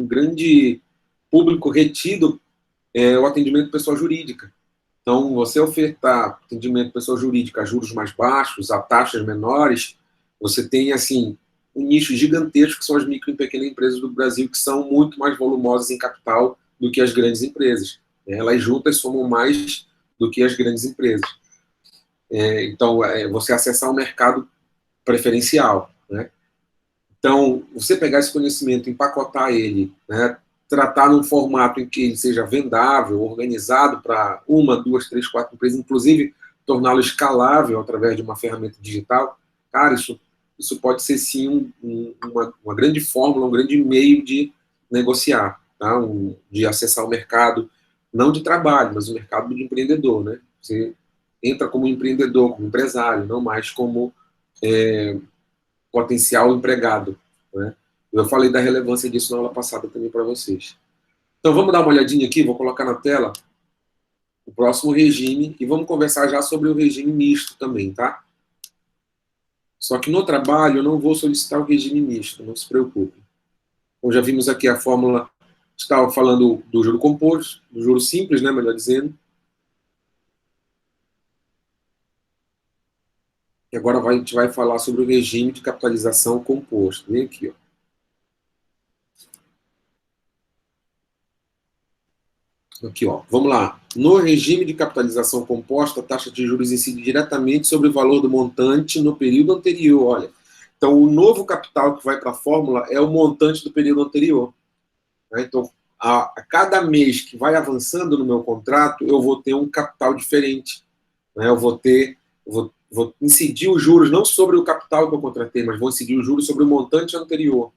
grande público retido o atendimento pessoa jurídica. Então, você ofertar atendimento pessoa jurídica a juros mais baixos, a taxas menores, você tem, assim, um nicho gigantesco que são as micro e pequenas empresas do Brasil, que são muito mais volumosas em capital do que as grandes empresas. Elas juntas somam mais do que as grandes empresas. Então, você acessar um mercado preferencial, né? Então, você pegar esse conhecimento, empacotar ele, né, tratar num formato em que ele seja vendável, organizado para 1, 2, 3, 4 empresas, inclusive torná-lo escalável através de uma ferramenta digital, cara, isso pode ser sim uma grande fórmula, um grande meio de negociar, tá? De acessar o mercado, não de trabalho, mas o mercado de empreendedor, né? Você entra como empreendedor, como empresário, não mais como potencial empregado, né? Eu falei da relevância disso na aula passada também para vocês. Então, vamos dar uma olhadinha aqui, vou colocar na tela o próximo regime e vamos conversar já sobre o regime misto também, tá? Só que no trabalho eu não vou solicitar o regime misto, não se preocupe. Então, já vimos aqui a fórmula, estava falando do juro composto, do juro simples, né, melhor dizendo. E agora a gente vai falar sobre o regime de capitalização composto. Vem aqui, ó. Aqui, ó. Vamos lá. No regime de capitalização composta, a taxa de juros incide diretamente sobre o valor do montante no período anterior. Olha. Então, o novo capital que vai para a fórmula é o montante do período anterior. Então, a cada mês que vai avançando no meu contrato, eu vou ter um capital diferente. Eu vou incidir os juros não sobre o capital que eu contratei, mas vou incidir os juros sobre o montante anterior.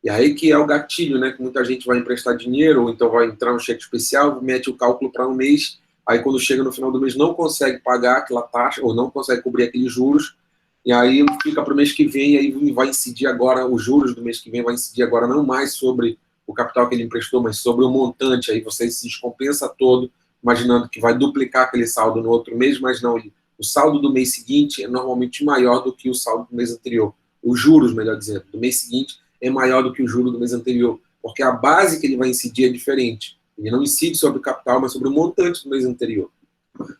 E aí que é o gatilho, né? Que muita gente vai emprestar dinheiro, ou então vai entrar no cheque especial, mete o cálculo para um mês, aí quando chega no final do mês não consegue pagar aquela taxa, ou não consegue cobrir aqueles juros, e aí fica para o mês que vem, aí vai incidir agora, os juros do mês que vem vai incidir agora não mais sobre o capital que ele emprestou, mas sobre o montante, aí você se descompensa todo, imaginando que vai duplicar aquele saldo no outro mês, mas não, o saldo do mês seguinte é normalmente maior do que o saldo do mês anterior. Os juros, melhor dizendo, do mês seguinte é maior do que o juro do mês anterior, porque a base que ele vai incidir é diferente. Ele não incide sobre o capital, mas sobre o montante do mês anterior.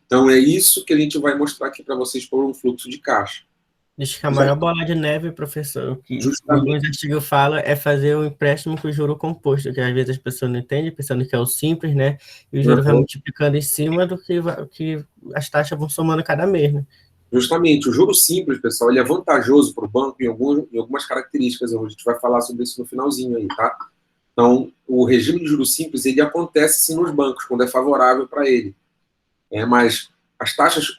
Então é isso que a gente vai mostrar aqui para vocês por um fluxo de caixa. Diz que a maior bola de neve, professor, que alguns artigos falam, é fazer o empréstimo com juro composto, que às vezes as pessoas não entendem, pensando que é o simples, né? E o juro vai multiplicando em cima do que as taxas vão somando cada mês, né? Justamente, o juro simples, pessoal, ele é vantajoso para o banco em algumas características. A gente vai falar sobre isso no finalzinho aí, tá? Então, o regime de juros simples, ele acontece sim nos bancos, quando é favorável para ele. Mas as taxas,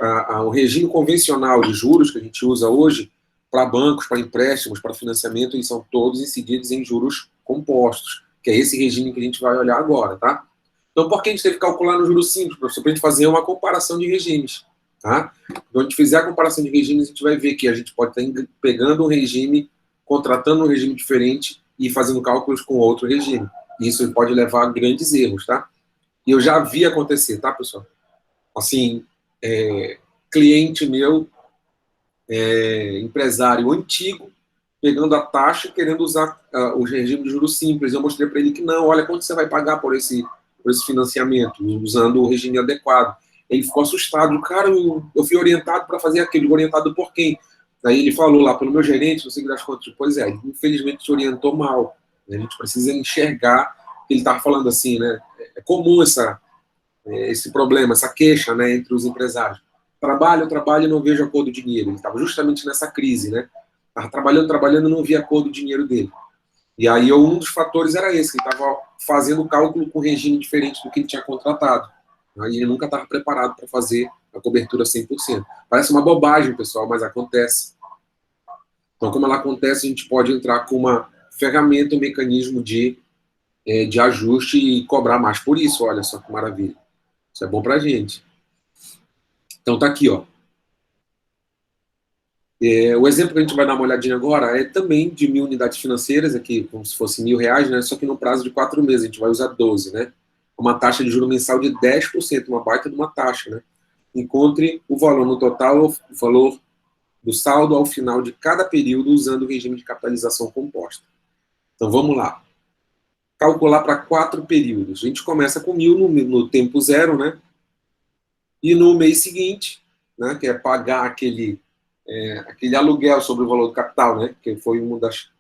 o regime convencional de juros que a gente usa hoje, para bancos, para empréstimos, para financiamento, eles são todos incididos em juros compostos, que é esse regime que a gente vai olhar agora, tá? Então, por que a gente teve que calcular no juros simples, professor? Para a gente fazer uma comparação de regimes. Tá? Quando a gente fizer a comparação de regimes, a gente vai ver que a gente pode estar pegando um regime, contratando um regime diferente e fazendo cálculos com outro regime. E isso pode levar a grandes erros, tá? E eu já vi acontecer, tá, pessoal? Assim, cliente meu, empresário antigo, pegando a taxa e querendo usar o regime de juros simples. Eu mostrei para ele que não, olha quanto você vai pagar por esse financiamento, usando o regime adequado. Ele ficou assustado. Cara, eu fui orientado para fazer aquilo. Orientado por quem? Aí ele falou lá, pelo meu gerente, não sei das contas. Pois é, infelizmente te orientou mal. A gente precisa enxergar ele estava falando assim, né? É comum esse problema, essa queixa, né, entre os empresários. Trabalho e não vejo a cor do dinheiro. Ele estava justamente nessa crise, né? Estava trabalhando e não via a cor do dinheiro dele. E aí um dos fatores era esse, ele estava fazendo o cálculo com regime diferente do que ele tinha contratado. Aí ele nunca estava preparado para fazer a cobertura 100%. Parece uma bobagem, pessoal, mas acontece. Então, como ela acontece, a gente pode entrar com uma ferramenta, um mecanismo de ajuste e cobrar mais por isso. Olha só que maravilha. Isso é bom para a gente. Então, tá aqui, ó. O exemplo que a gente vai dar uma olhadinha agora é também de 1.000 unidades financeiras, aqui como se fosse R$1.000, né? Só que no prazo de 4 meses, a gente vai usar 12, né? Uma taxa de juro mensal de 10%, uma baita de uma taxa, né? Encontre o valor no total, o valor do saldo ao final de cada período usando o regime de capitalização composta. Então, vamos lá. Calcular para 4 períodos. A gente começa com 1.000 no tempo zero, né? E no mês seguinte, né, que é pagar aquele aluguel sobre o valor do capital, né? Que foi um dos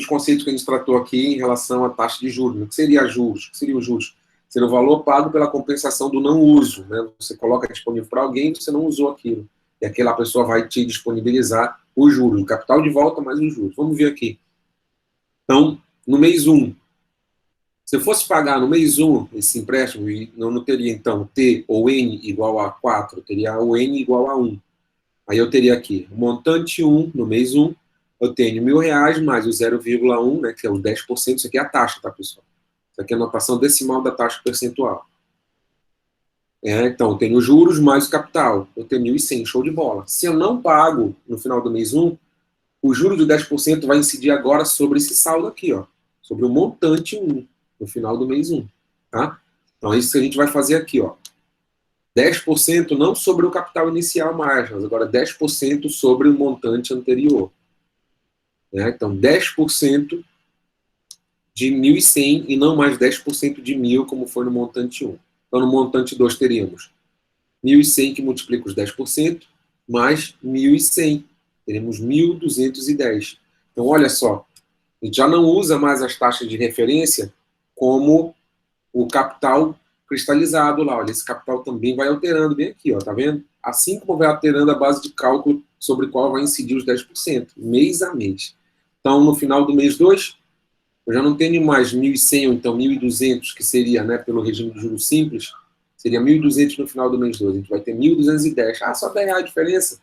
conceitos que a gente tratou aqui em relação à taxa de juros. O que seria juros? O que seria os juros? Seria o valor pago pela compensação do não uso, né? Você coloca disponível para alguém e você não usou aquilo. E aquela pessoa vai te disponibilizar os juros, o capital de volta mais os juros. Vamos ver aqui. Então, no mês 1, se eu fosse pagar no mês 1 esse empréstimo, não teria, então, T ou N igual a 4, teria o N igual a 1. Aí eu teria aqui, montante 1, no mês 1, eu tenho R$1.000 mais o 0,1, né, que é os 10%, isso aqui é a taxa, tá, pessoal? Isso aqui é a notação decimal da taxa percentual. Então, eu tenho juros mais o capital, eu tenho 1.100, show de bola. Se eu não pago no final do mês 1, o juro de 10% vai incidir agora sobre esse saldo aqui, ó, sobre o montante 1, no final do mês 1, tá? Então, é isso que a gente vai fazer aqui, ó. 10% não sobre o capital inicial mais, mas agora 10% sobre o montante anterior. Então, 10% de 1.100 e não mais 10% de 1.000, como foi no montante 1. Então, no montante 2 teríamos 1.100 que multiplica os 10%, mais 1.100. Teremos 1.210. Então, olha só, a gente já não usa mais as taxas de referência como o capital cristalizado lá. Olha, esse capital também vai alterando bem aqui, ó, tá vendo? Assim como vai alterando a base de cálculo sobre a qual vai incidir os 10%, mês a mês. Então, no final do mês 2, eu já não tenho mais 1.100 ou então 1.200, que seria, né, pelo regime de juros simples, seria 1.200 no final do mês 2. A gente vai ter 1.210. Ah, só R$10 a diferença?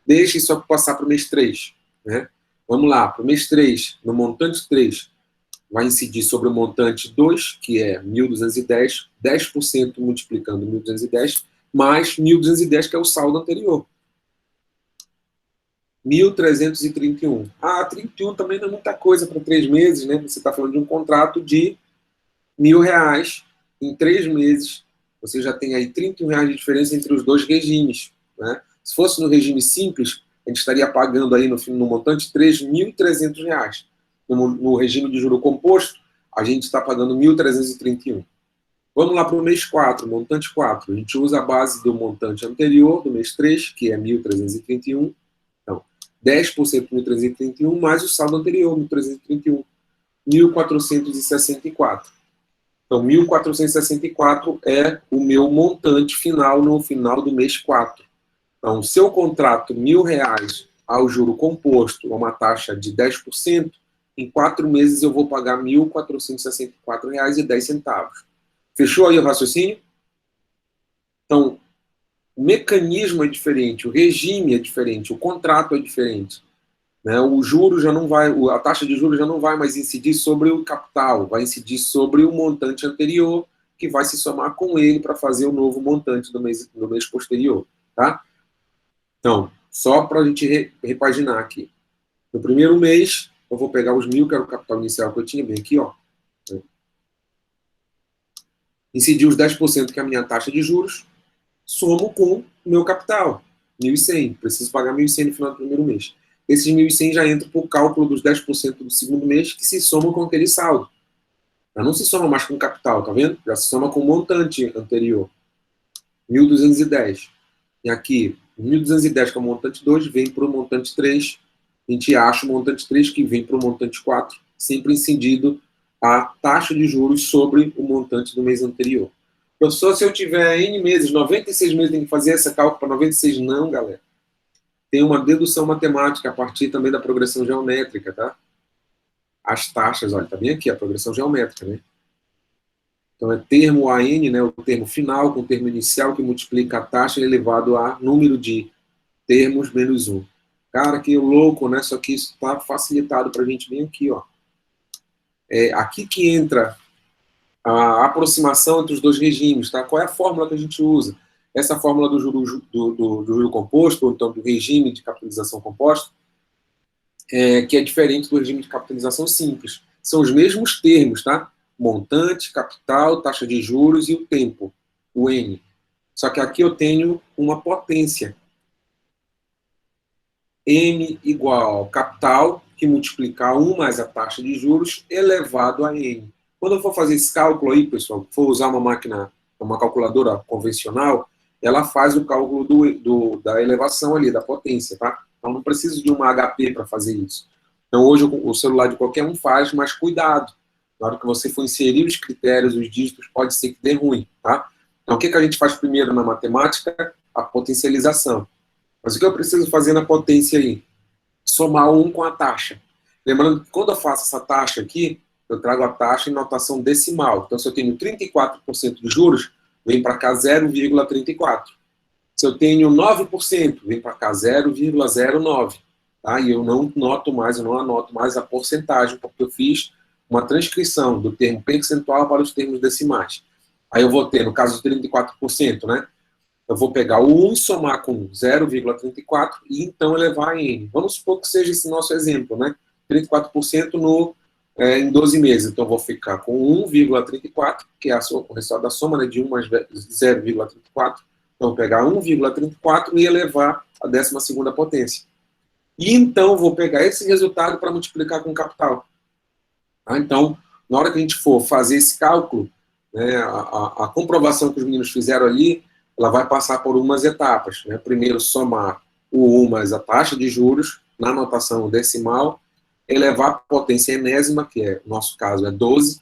Deixa isso passar para o mês 3. Né? Vamos lá, para o mês 3, no montante 3, vai incidir sobre o montante 2, que é 1.210, 10% multiplicando 1.210, mais 1.210, que é o saldo anterior. 1.331. Ah, 31 também não é muita coisa para 3 meses, né? Você está falando de um contrato de R$1.000 em 3 meses. Você já tem aí R$31 de diferença entre os dois regimes, né? Se fosse no regime simples, a gente estaria pagando aí no montante R$3.300. No regime de juro composto, a gente está pagando 1.331. Vamos lá para o mês 4, montante 4. A gente usa a base do montante anterior, do mês 3, que é 1.331. Então, 10% de 1.331 mais o saldo anterior, 1.331. 1.464. Então, 1.464 é o meu montante final no final do mês 4. Então, se eu contrato R$1.000 ao juro composto, a uma taxa de 10%, em 4 meses eu vou pagar R$1.464,10. Fechou aí o raciocínio? Então, o mecanismo é diferente, o regime é diferente, o contrato é diferente. Né? O juro já não vai, a taxa de juros já não vai mais incidir sobre o capital, vai incidir sobre o montante anterior, que vai se somar com ele para fazer o novo montante do mês posterior. Tá? Então, só para a gente repaginar aqui. No primeiro mês, eu vou pegar os 1.000, que era o capital inicial que eu tinha, bem aqui, ó. Incidir os 10%, que é a minha taxa de juros, somo com o meu capital, 1.100. Preciso pagar 1.100 no final do primeiro mês. Esses 1.100 já entram para o cálculo dos 10% do segundo mês, que se somam com aquele saldo. Já não se soma mais com o capital, tá vendo? Já se soma com o montante anterior. 1.210. E aqui, 1.210, que é o montante 2, vem para o montante 3. A gente acha o montante 3, que vem para o montante 4, sempre incidido a taxa de juros sobre o montante do mês anterior. Professor, se eu tiver N meses, 96 meses, tem que fazer essa cálculo para 96? Não, galera. Tem uma dedução matemática a partir também da progressão geométrica, tá? As taxas, olha, tá bem aqui a progressão geométrica, né? Então é termo AN, né, o termo final com o termo inicial que multiplica a taxa elevado a número de termos menos 1. Cara, que louco, né? Só que isso está facilitado para a gente bem aqui, ó. É aqui que entra a aproximação entre os dois regimes, tá? Qual é a fórmula que a gente usa? Essa fórmula do juro composto, ou então do regime de capitalização composta, que é diferente do regime de capitalização simples. São os mesmos termos, tá? Montante, capital, taxa de juros e o tempo, o N. Só que aqui eu tenho uma potência. M igual ao capital, que multiplica 1 mais a taxa de juros, elevado a N. Quando eu for fazer esse cálculo aí, pessoal, for usar uma máquina, uma calculadora convencional, ela faz o cálculo da elevação ali, da potência, tá? Então não preciso de uma HP para fazer isso. Então hoje o celular de qualquer um faz, mas cuidado. Na hora que você for inserir os critérios, os dígitos, pode ser que dê ruim, tá? Então o que a gente faz primeiro na matemática? A potencialização. Mas o que eu preciso fazer na potência aí? Somar o 1 com a taxa. Lembrando que quando eu faço essa taxa aqui, eu trago a taxa em notação decimal. Então, se eu tenho 34% de juros, vem para cá 0,34. Se eu tenho 9%, vem para cá 0,09. Tá? E eu não anoto mais a porcentagem, porque eu fiz uma transcrição do termo percentual para os termos decimais. Aí eu vou ter, no caso de 34%, né? Eu vou pegar o 1 e somar com 0,34 e então elevar a N. Vamos supor que seja esse nosso exemplo, né? 34% em 12 meses. Então, eu vou ficar com 1,34, que é o resultado da soma, né, de 1 mais 0,34. Então, eu vou pegar 1,34 e elevar a 12ª potência. E então, vou pegar esse resultado para multiplicar com o capital. Tá? Então, na hora que a gente for fazer esse cálculo, né, a comprovação que os meninos fizeram ali, ela vai passar por umas etapas. Né? Primeiro, somar o 1 mais a taxa de juros, na notação decimal, elevar a potência enésima, que no nosso caso é 12,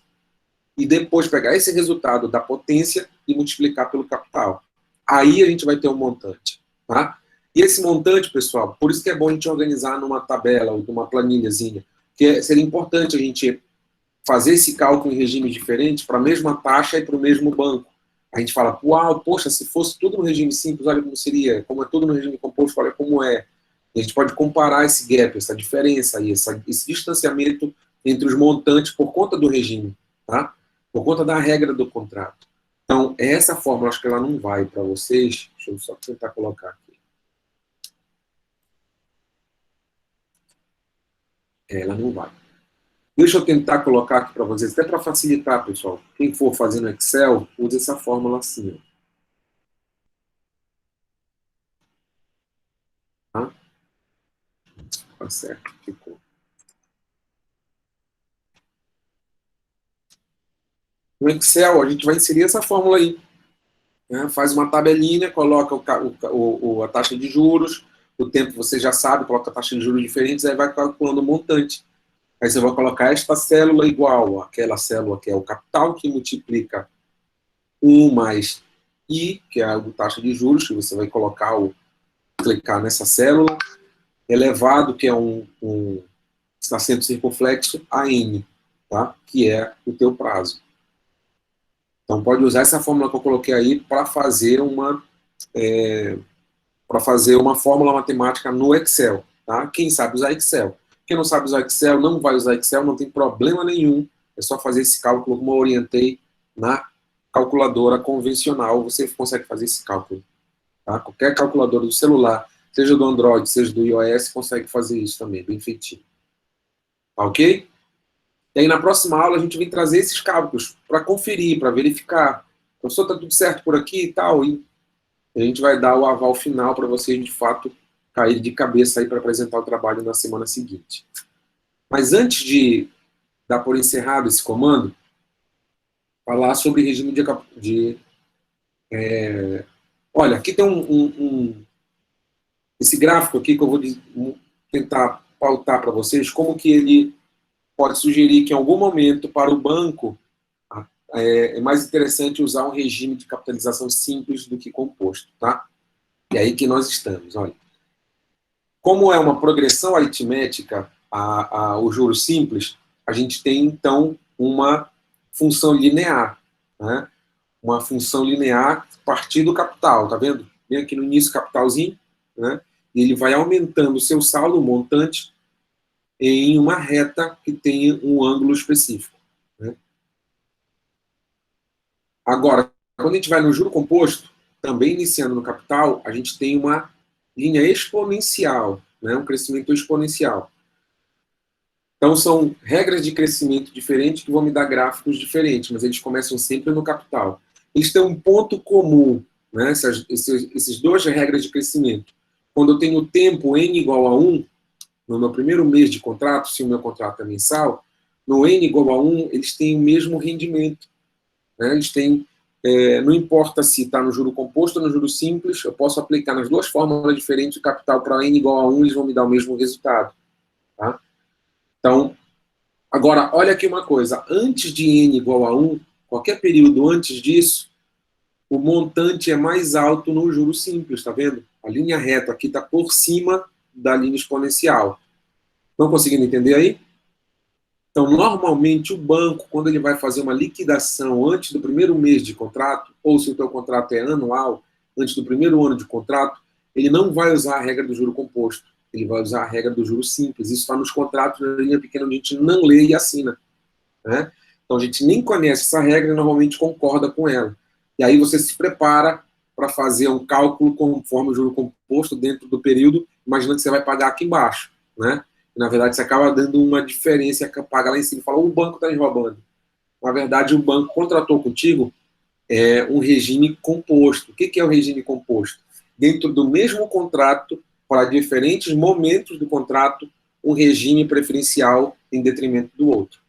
e depois pegar esse resultado da potência e multiplicar pelo capital. Aí a gente vai ter um montante. Tá? E esse montante, pessoal, por isso que é bom a gente organizar numa tabela ou numa planilhazinha, que seria importante a gente fazer esse cálculo em regimes diferentes para a mesma taxa e para o mesmo banco. A gente fala, uau, poxa, se fosse tudo no regime simples, olha como seria, como é tudo no regime composto, olha como é. E a gente pode comparar esse gap, essa diferença aí, esse distanciamento entre os montantes por conta do regime, tá? Por conta da regra do contrato. Então, essa fórmula, acho que ela não vai para vocês. Deixa eu só tentar colocar aqui. Ela não vai. Deixa eu tentar colocar aqui para vocês, até para facilitar, pessoal. Quem for fazendo Excel, use essa fórmula assim. Tá? Tá certo, ficou. No Excel, a gente vai inserir essa fórmula aí. Né? Faz uma tabelinha, coloca a taxa de juros, o tempo você já sabe, coloca a taxa de juros diferentes, aí vai calculando o montante. Aí você vai colocar esta célula igual àquela célula que é o capital, que multiplica 1 mais I, que é a taxa de juros, que você vai colocar, clicar nessa célula, elevado, que é um acento circunflexo, a N, tá? Que é o teu prazo. Então, pode usar essa fórmula que eu coloquei aí para fazer uma fórmula matemática no Excel. Tá? Quem sabe usar Excel. Quem não sabe usar Excel, não vai usar Excel, não tem problema nenhum. É só fazer esse cálculo como eu orientei na calculadora convencional. Você consegue fazer esse cálculo. Tá? Qualquer calculadora do celular, seja do Android, seja do iOS, consegue fazer isso também, bem feitinho. Tá ok? E aí, na próxima aula, a gente vem trazer esses cálculos para conferir, para verificar. Professor, está tudo certo por aqui e tal. E a gente vai dar o aval final para vocês, de fato, cair de cabeça aí para apresentar o trabalho na semana seguinte. Mas antes de dar por encerrado esse comando, falar sobre regime olha, aqui tem esse gráfico aqui que eu vou tentar pautar para vocês como que ele pode sugerir que, em algum momento, para o banco, é mais interessante usar um regime de capitalização simples do que composto, tá? E aí que nós estamos, olha. Como é uma progressão aritmética, o juros simples, a gente tem, então, uma função linear, né? Uma função linear a partir do capital, tá vendo? Vem aqui no início, capitalzinho, né? E ele vai aumentando o seu saldo, o montante, em uma reta que tem um ângulo específico, né? Agora, quando a gente vai no juro composto, também iniciando no capital, a gente tem uma linha exponencial, né? Um crescimento exponencial. Então, são regras de crescimento diferentes que vão me dar gráficos diferentes, mas eles começam sempre no capital. Eles têm um ponto comum, né? Essas duas regras de crescimento. Quando eu tenho o tempo n igual a 1, no meu primeiro mês de contrato, se o meu contrato é mensal, no n igual a 1, eles têm o mesmo rendimento, né? Eles têm, não importa se está no juro composto ou no juro simples, eu posso aplicar nas duas fórmulas diferentes o capital para n igual a 1, eles vão me dar o mesmo resultado, tá? Então, agora, olha aqui uma coisa. Antes de n igual a 1, qualquer período antes disso, o montante é mais alto no juro simples, tá vendo? A linha reta aqui está por cima da linha exponencial. Estão conseguindo entender aí? Então, normalmente, o banco, quando ele vai fazer uma liquidação antes do primeiro mês de contrato, ou se o teu contrato é anual, antes do primeiro ano de contrato, ele não vai usar a regra do juro composto. Ele vai usar a regra do juro simples. Isso está nos contratos na linha pequena, onde a gente não lê e assina, né? Então, a gente nem conhece essa regra e normalmente concorda com ela. E aí você se prepara para fazer um cálculo conforme o juro composto dentro do período, imaginando que você vai pagar aqui embaixo, né? E, na verdade, você acaba dando uma diferença que paga lá em cima e fala, o banco está me roubando. Na verdade, o banco contratou contigo um regime composto. O que é o regime composto? Dentro do mesmo contrato, para diferentes momentos do contrato, um regime preferencial em detrimento do outro.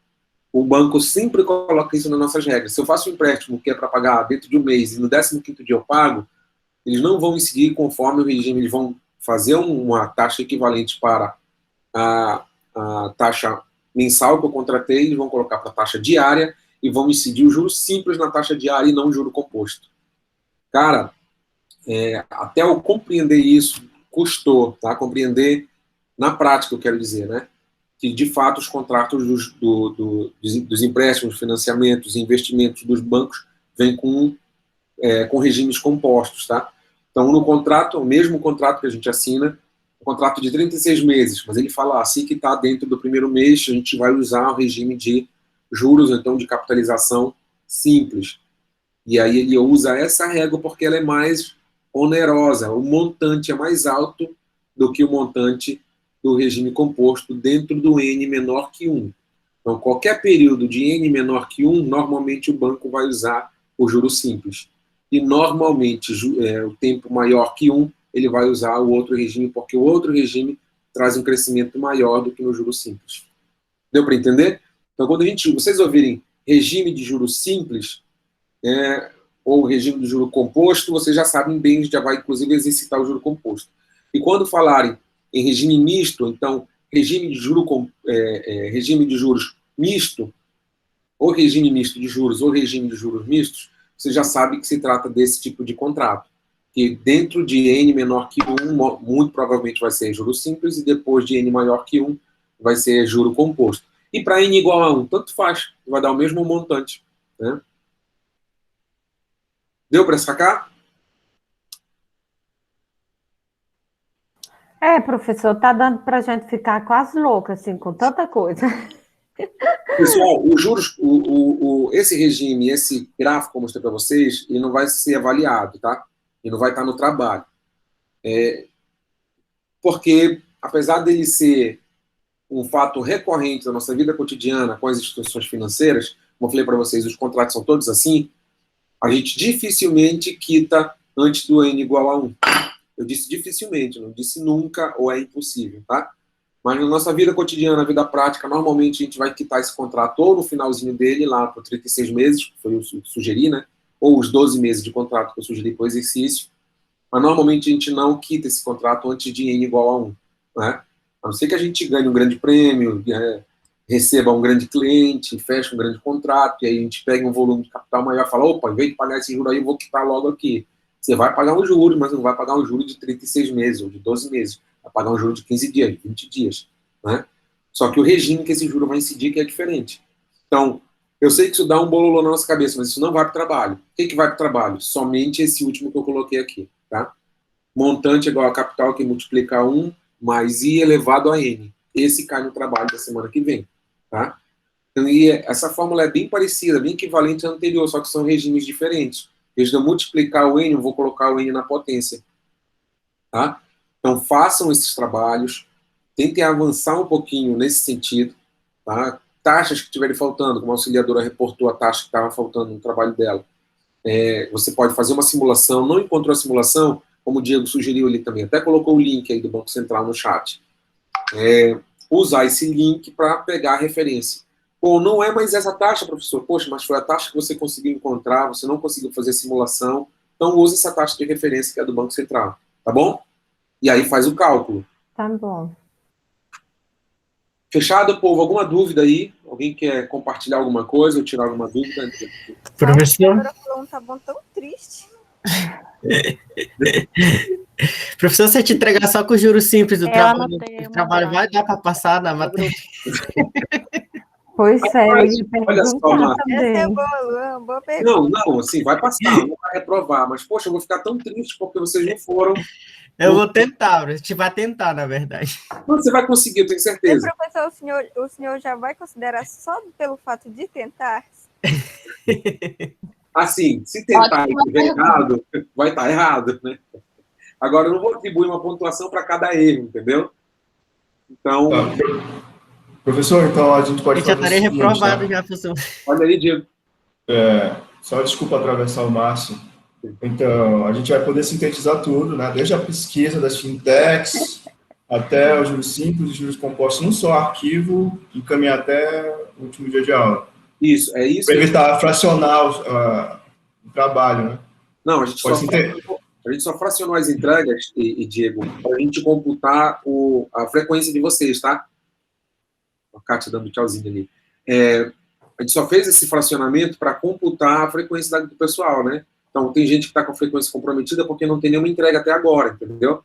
O banco sempre coloca isso nas nossas regras. Se eu faço um empréstimo que é para pagar dentro de um mês e no 15º dia eu pago, eles não vão seguir conforme o regime, eles vão fazer uma taxa equivalente para a taxa mensal que eu contratei, eles vão colocar para a taxa diária e vão incidir o juro simples na taxa diária e não o juro composto. Cara, até eu compreender isso, custou, tá? Compreender na prática, eu quero dizer, né? Que, de fato, os contratos dos empréstimos, financiamentos e investimentos dos bancos vêm com regimes compostos, tá? Então, no contrato, o mesmo contrato que a gente assina, um contrato de 36 meses, mas ele fala assim que está dentro do primeiro mês, a gente vai usar o regime de juros, então, de capitalização simples. E aí ele usa essa regra porque ela é mais onerosa, o montante é mais alto do que o montante do regime composto dentro do N menor que 1. Então, qualquer período de N menor que 1, normalmente o banco vai usar o juro simples. E, normalmente, o tempo maior que 1, ele vai usar o outro regime, porque o outro regime traz um crescimento maior do que no juro simples. Deu para entender? Então, quando vocês ouvirem regime de juro simples, ou regime de juro composto, vocês já sabem bem, já vai, inclusive, exercitar o juro composto. E quando falarem em regime misto, então, regime de juros misto, ou regime misto de juros, ou regime de juros mistos, você já sabe que se trata desse tipo de contrato, que dentro de N menor que 1, muito provavelmente vai ser juro simples, e depois de N maior que 1, vai ser juro composto. E para N igual a 1, tanto faz, vai dar o mesmo montante, né? Deu para sacar? Professor, tá dando para a gente ficar quase louca, assim, com tanta coisa. Pessoal, os juros, esse regime, esse gráfico que eu mostrei para vocês, ele não vai ser avaliado, tá? Ele não vai estar no trabalho. Porque, apesar dele ser um fato recorrente da nossa vida cotidiana com as instituições financeiras, como eu falei para vocês, os contratos são todos assim, a gente dificilmente quita antes do N igual a 1. Eu disse dificilmente, não disse nunca ou é impossível, tá? Mas na nossa vida cotidiana, na vida prática, normalmente a gente vai quitar esse contrato ou no finalzinho dele, lá por 36 meses, que foi o que eu sugeri, né? Ou os 12 meses de contrato que eu sugeri para o exercício. Mas normalmente a gente não quita esse contrato antes de N igual a 1, né? A não ser que a gente ganhe um grande prêmio, receba um grande cliente, fecha um grande contrato, e aí a gente pega um volume de capital maior e fala, opa, em vez de pagar esse juro aí, eu vou quitar logo aqui. Você vai pagar um juro, mas não vai pagar um juro de 36 meses ou de 12 meses. Vai pagar um juro de 15 dias, de 20 dias. Né? Só que o regime que esse juro vai incidir que é diferente. Então, eu sei que isso dá um bololô na nossa cabeça, mas isso não vai para o trabalho. O que vai para o trabalho? Somente esse último que eu coloquei aqui. Tá? Montante igual a capital que multiplica 1 mais I elevado a N. Esse cai no trabalho da semana que vem. Tá? Então, e essa fórmula é bem parecida, bem equivalente à anterior, só que são regimes diferentes. Em vez de eu multiplicar o N, eu vou colocar o N na potência. Tá? Então, façam esses trabalhos, tentem avançar um pouquinho nesse sentido. Tá? Taxas que estiverem faltando, como a auxiliadora reportou a taxa que estava faltando no trabalho dela. Você pode fazer uma simulação, não encontrou a simulação, como o Diego sugeriu ali também, até colocou o link aí do Banco Central no chat. Usar esse link para pegar a referência. Pô, não é mais essa taxa, professor. Poxa, mas foi a taxa que você conseguiu encontrar, você não conseguiu fazer simulação, então use essa taxa de referência que é do Banco Central, tá bom? E aí faz o cálculo. Tá bom. Fechado, povo? Alguma dúvida aí? Alguém quer compartilhar alguma coisa ou tirar alguma dúvida? Professor? Tá bom, tão triste. Professor, se eu te entregar só com o juros simples do trabalho, vai dar para passar na matéria? Pois é, olha só, Márcia. Essa é boa pergunta. Não, assim, vai passar, não vai reprovar, mas, poxa, eu vou ficar tão triste porque vocês não foram. Eu vou tentar, a gente vai tentar, na verdade. Você vai conseguir, eu tenho certeza. E, professor, o senhor já vai considerar só pelo fato de tentar? Assim, se tentar e estiver errado, vai estar errado, né? Agora, eu não vou atribuir uma pontuação para cada erro, entendeu? Então... Professor, então a gente pode fazer o seguinte, reprovado, tá? Já, professor. Olha aí, Diego. Só desculpa atravessar o Márcio. Então, a gente vai poder sintetizar tudo, né? Desde a pesquisa das fintechs até os juros simples e juros compostos num só arquivo e caminhar até o último dia de aula. Isso, é isso. Para evitar fracionar o trabalho, né? Não, a gente só fracionou as entregas, Diego, para a gente computar a frequência de vocês, tá? A Kátia dando tchauzinho ali. A gente só fez esse fracionamento para computar a frequência do pessoal, né? Então, tem gente que está com a frequência comprometida porque não tem nenhuma entrega até agora, entendeu?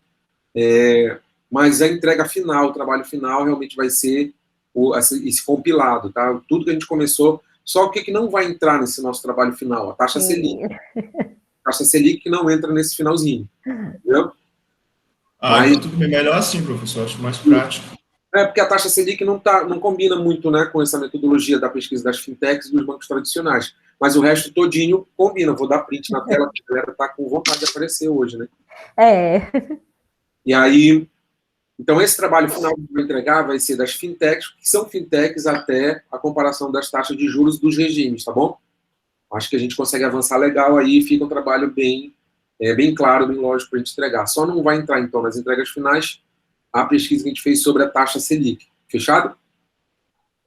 Mas a entrega final, o trabalho final, realmente vai ser esse compilado, tá? Tudo que a gente começou, só o que não vai entrar nesse nosso trabalho final? A taxa Selic. A taxa Selic que não entra nesse finalzinho, entendeu? Mas tudo bem, melhor assim, professor, acho mais prático. Porque a taxa Selic não combina muito, né, com essa metodologia da pesquisa das fintechs e dos bancos tradicionais. Mas o resto todinho combina. Vou dar print na tela, que a galera está com vontade de aparecer hoje, né? E aí, então esse trabalho final que eu vou entregar vai ser das fintechs, que são fintechs até a comparação das taxas de juros dos regimes, tá bom? Acho que a gente consegue avançar legal aí, fica um trabalho bem claro, bem lógico para a gente entregar. Só não vai entrar, então, nas entregas finais a pesquisa que a gente fez sobre a taxa Selic. Fechado?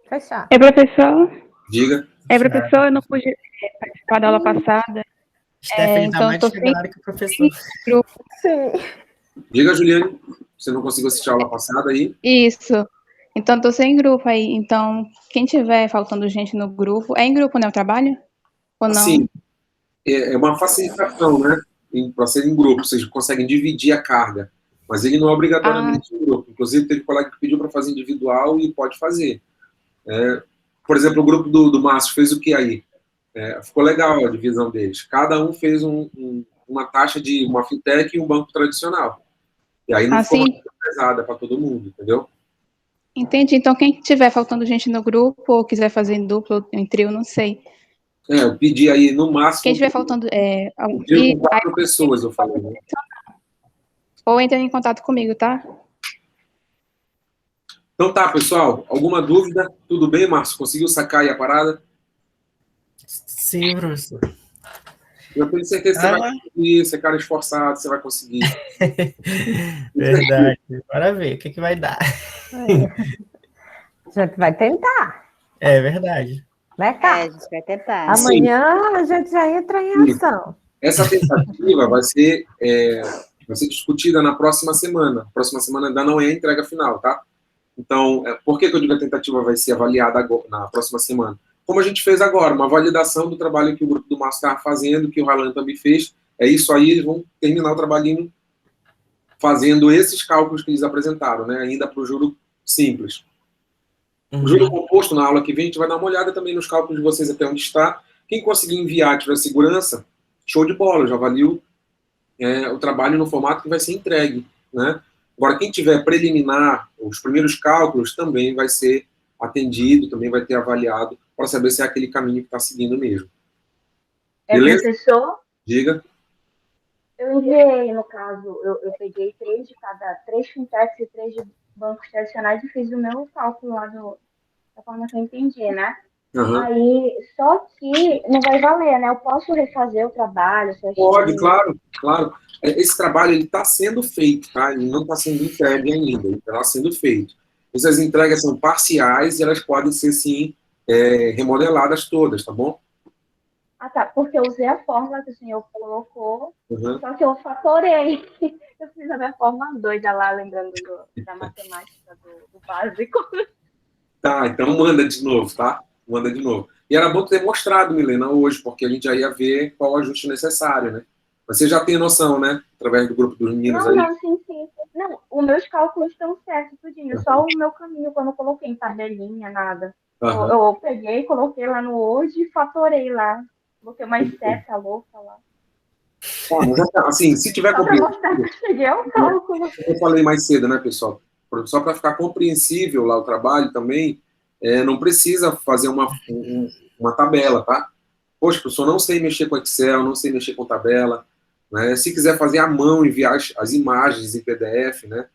Fechado. Professor? Diga. Professor, eu não pude participar da aula passada. Stephanie está mais chegada que o professor. Sim. Diga, Juliane. Você não conseguiu assistir a aula passada aí? Isso. Então, estou sem grupo aí. Então, quem tiver faltando gente no grupo... É em grupo, né, o trabalho? Ou não? Sim. É uma facilitação, né? Para ser em grupo. Vocês conseguem dividir a carga. Mas ele não é obrigatoriamente em grupo. Inclusive, teve um colega que pediu para fazer individual e pode fazer. Por exemplo, o grupo do Márcio fez o que aí? Ficou legal a divisão deles. Cada um fez uma taxa de uma fintech e um banco tradicional. E aí não ficou uma coisa pesada para todo mundo, entendeu? Entendi. Então, quem tiver faltando gente no grupo ou quiser fazer em duplo ou em trio, não sei. Eu pedi aí, no máximo... Quem tiver faltando... com 4 pessoas, eu falei, né? Ou entra em contato comigo, tá? Então tá, pessoal. Alguma dúvida? Tudo bem, Márcio? Conseguiu sacar aí a parada? Sim, professor. Eu tenho certeza que você vai conseguir. Você é cara esforçado, você vai conseguir. Verdade. Bora ver o que vai dar. A gente vai tentar. É verdade. Né, Cá? A gente vai tentar. Amanhã a gente já entra em ação. Essa tentativa vai ser discutida na próxima semana. A próxima semana ainda não é a entrega final, tá? Então, por que eu digo que a tentativa vai ser avaliada agora, na próxima semana? Como a gente fez agora, uma validação do trabalho que o grupo do Márcio estava fazendo, que o Raylan também fez. É isso aí, eles vão terminar o trabalhinho fazendo esses cálculos que eles apresentaram, né? Ainda para o juro simples. O juro composto, na aula que vem, a gente vai dar uma olhada também nos cálculos de vocês até onde está. Quem conseguir enviar, tiver segurança, show de bola, já avaliou o trabalho no formato que vai ser entregue, né? Agora, quem tiver preliminar, os primeiros cálculos, também vai ser atendido, também vai ter avaliado, para saber se é aquele caminho que está seguindo mesmo. Beleza? Professor? Diga. Eu enviei, no caso, eu peguei 3 fintechs e 3 de bancos tradicionais e fiz o meu cálculo lá da forma que eu entendi, né? Uhum. Aí, só que não vai valer, né? Eu posso refazer o trabalho? Pode, claro. Esse trabalho está sendo feito, tá? Ele não está sendo entregue ainda, ele está sendo feito. Essas entregas são parciais e elas podem ser, sim, remodeladas todas, tá bom? Ah, tá, porque eu usei a fórmula que o senhor colocou, só que eu fatorei. Eu fiz a minha fórmula doida lá, lembrando da matemática do básico. Tá, então manda de novo, tá? Manda de novo. E era bom ter mostrado, Milena, hoje, porque a gente já ia ver qual o ajuste necessário, né? Mas você já tem noção, né? Através do grupo dos meninos aí. Não, sim. Não, os meus cálculos estão certos, tudinho. Só o meu caminho, quando eu coloquei em tabelinha, nada. Eu peguei, coloquei lá no hoje e fatorei lá. Coloquei mais 7, a louca lá. Assim, se tiver compreensível. Eu falei mais cedo, né, pessoal? Só para ficar compreensível lá o trabalho também, não precisa fazer uma tabela, tá? Poxa, professor, não sei mexer com Excel, não sei mexer com tabela, né? Se quiser fazer à mão, enviar as imagens em PDF, né?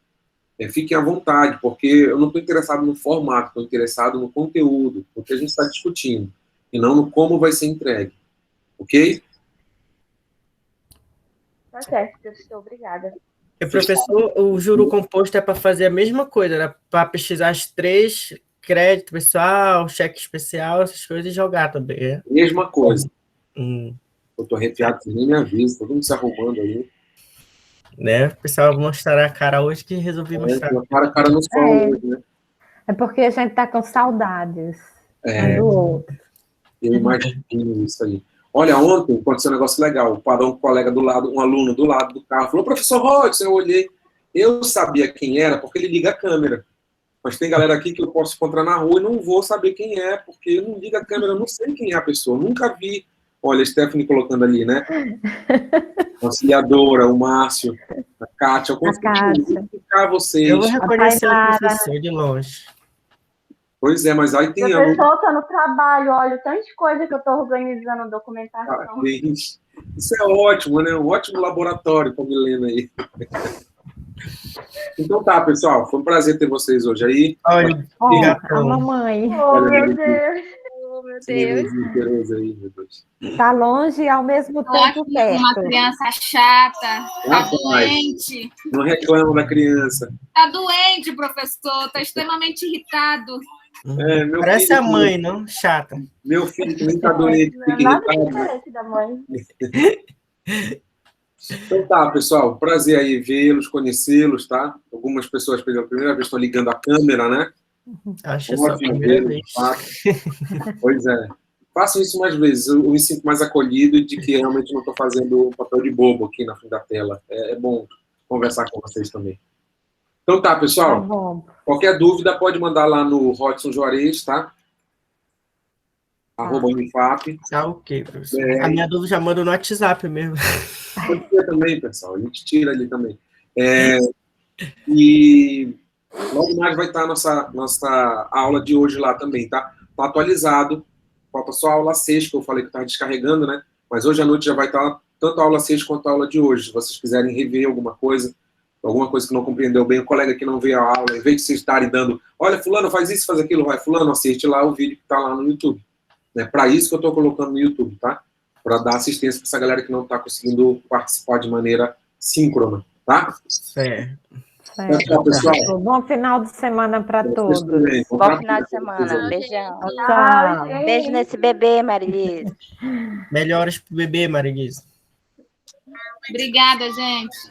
Fiquem à vontade, porque eu não estou interessado no formato, estou interessado no conteúdo, no que a gente está discutindo, e não no como vai ser entregue. Ok? Tá certo, professor, obrigada. Professor, o juro composto é para fazer a mesma coisa, era para pesquisar as 3, crédito pessoal, cheque especial, essas coisas, e jogar também, é? Mesma coisa. Eu estou arrepiado, você nem me avisa, todo mundo se arrumando aí. Né? O pessoal mostrará a cara hoje que resolvi mostrar. A cara no sol hoje, né? É porque a gente está com saudades um do outro. Eu imagino isso aí. Olha, ontem aconteceu um negócio legal. Parou um colega do lado, um aluno do lado do carro, falou, professor Rodson, eu olhei. Eu sabia quem era, porque ele liga a câmera. Mas tem galera aqui que eu posso encontrar na rua e não vou saber quem é, porque eu não liga a câmera, eu não sei quem é a pessoa, nunca vi. Olha, a Stephanie colocando ali, né? A auxiliadora, o Márcio, a Kátia, eu consigo identificar vocês. Eu vou reconhecer o professor de longe. Pois é, mas aí tem... O professor tá no trabalho, olha, tanta coisa que eu estou organizando, documentação. Isso é ótimo, né? Um ótimo laboratório com a Milena aí. Então tá, pessoal, foi um prazer ter vocês hoje aí. Olha, a mamãe. Oh, meu Deus. Oh, meu Deus. Aí, meu Deus. Tá longe e ao mesmo tempo perto. Uma criança chata, tá doente. Não reclama da criança. Tá doente, professor, tá extremamente irritado. Parece a mãe, não? Chata. Meu filho que nem tá doente. Nada diferente da mãe. Então tá, pessoal, prazer aí vê-los, conhecê-los, tá? Algumas pessoas pela primeira vez estão ligando a câmera, né? Acho que é a primeira vez. Pois é. Façam isso mais vezes, eu me sinto mais acolhido de que realmente não estou fazendo um papel de bobo aqui na frente da tela. É bom conversar com vocês também. Então tá, pessoal. Tá bom. Qualquer dúvida pode mandar lá no Rodson Juarez, tá? @unifap. Tá ok, professor. A minha dúvida já manda no WhatsApp mesmo. Pode ser também, pessoal. A gente tira ali também. E logo mais vai estar a nossa aula de hoje lá também, tá? Tá atualizado. Falta só a aula 6, que eu falei que estava descarregando, né? Mas hoje à noite já vai estar tanto a aula 6 quanto a aula de hoje. Se vocês quiserem rever alguma coisa que não compreendeu bem, o colega que não veio a aula, em vez de vocês estarem dando, olha, fulano faz isso, faz aquilo, vai, fulano, assiste lá o vídeo que está lá no YouTube. Né? Para isso que eu estou colocando no YouTube, tá? Para dar assistência para essa galera que não está conseguindo participar de maneira síncrona, tá? Certo. Tchau, pessoal. Bom final de semana para todos. Bom final de semana. Beijão. Tchau. Beijo nesse bebê, Marilise. Melhoras pro bebê, Marilise. Obrigada, gente.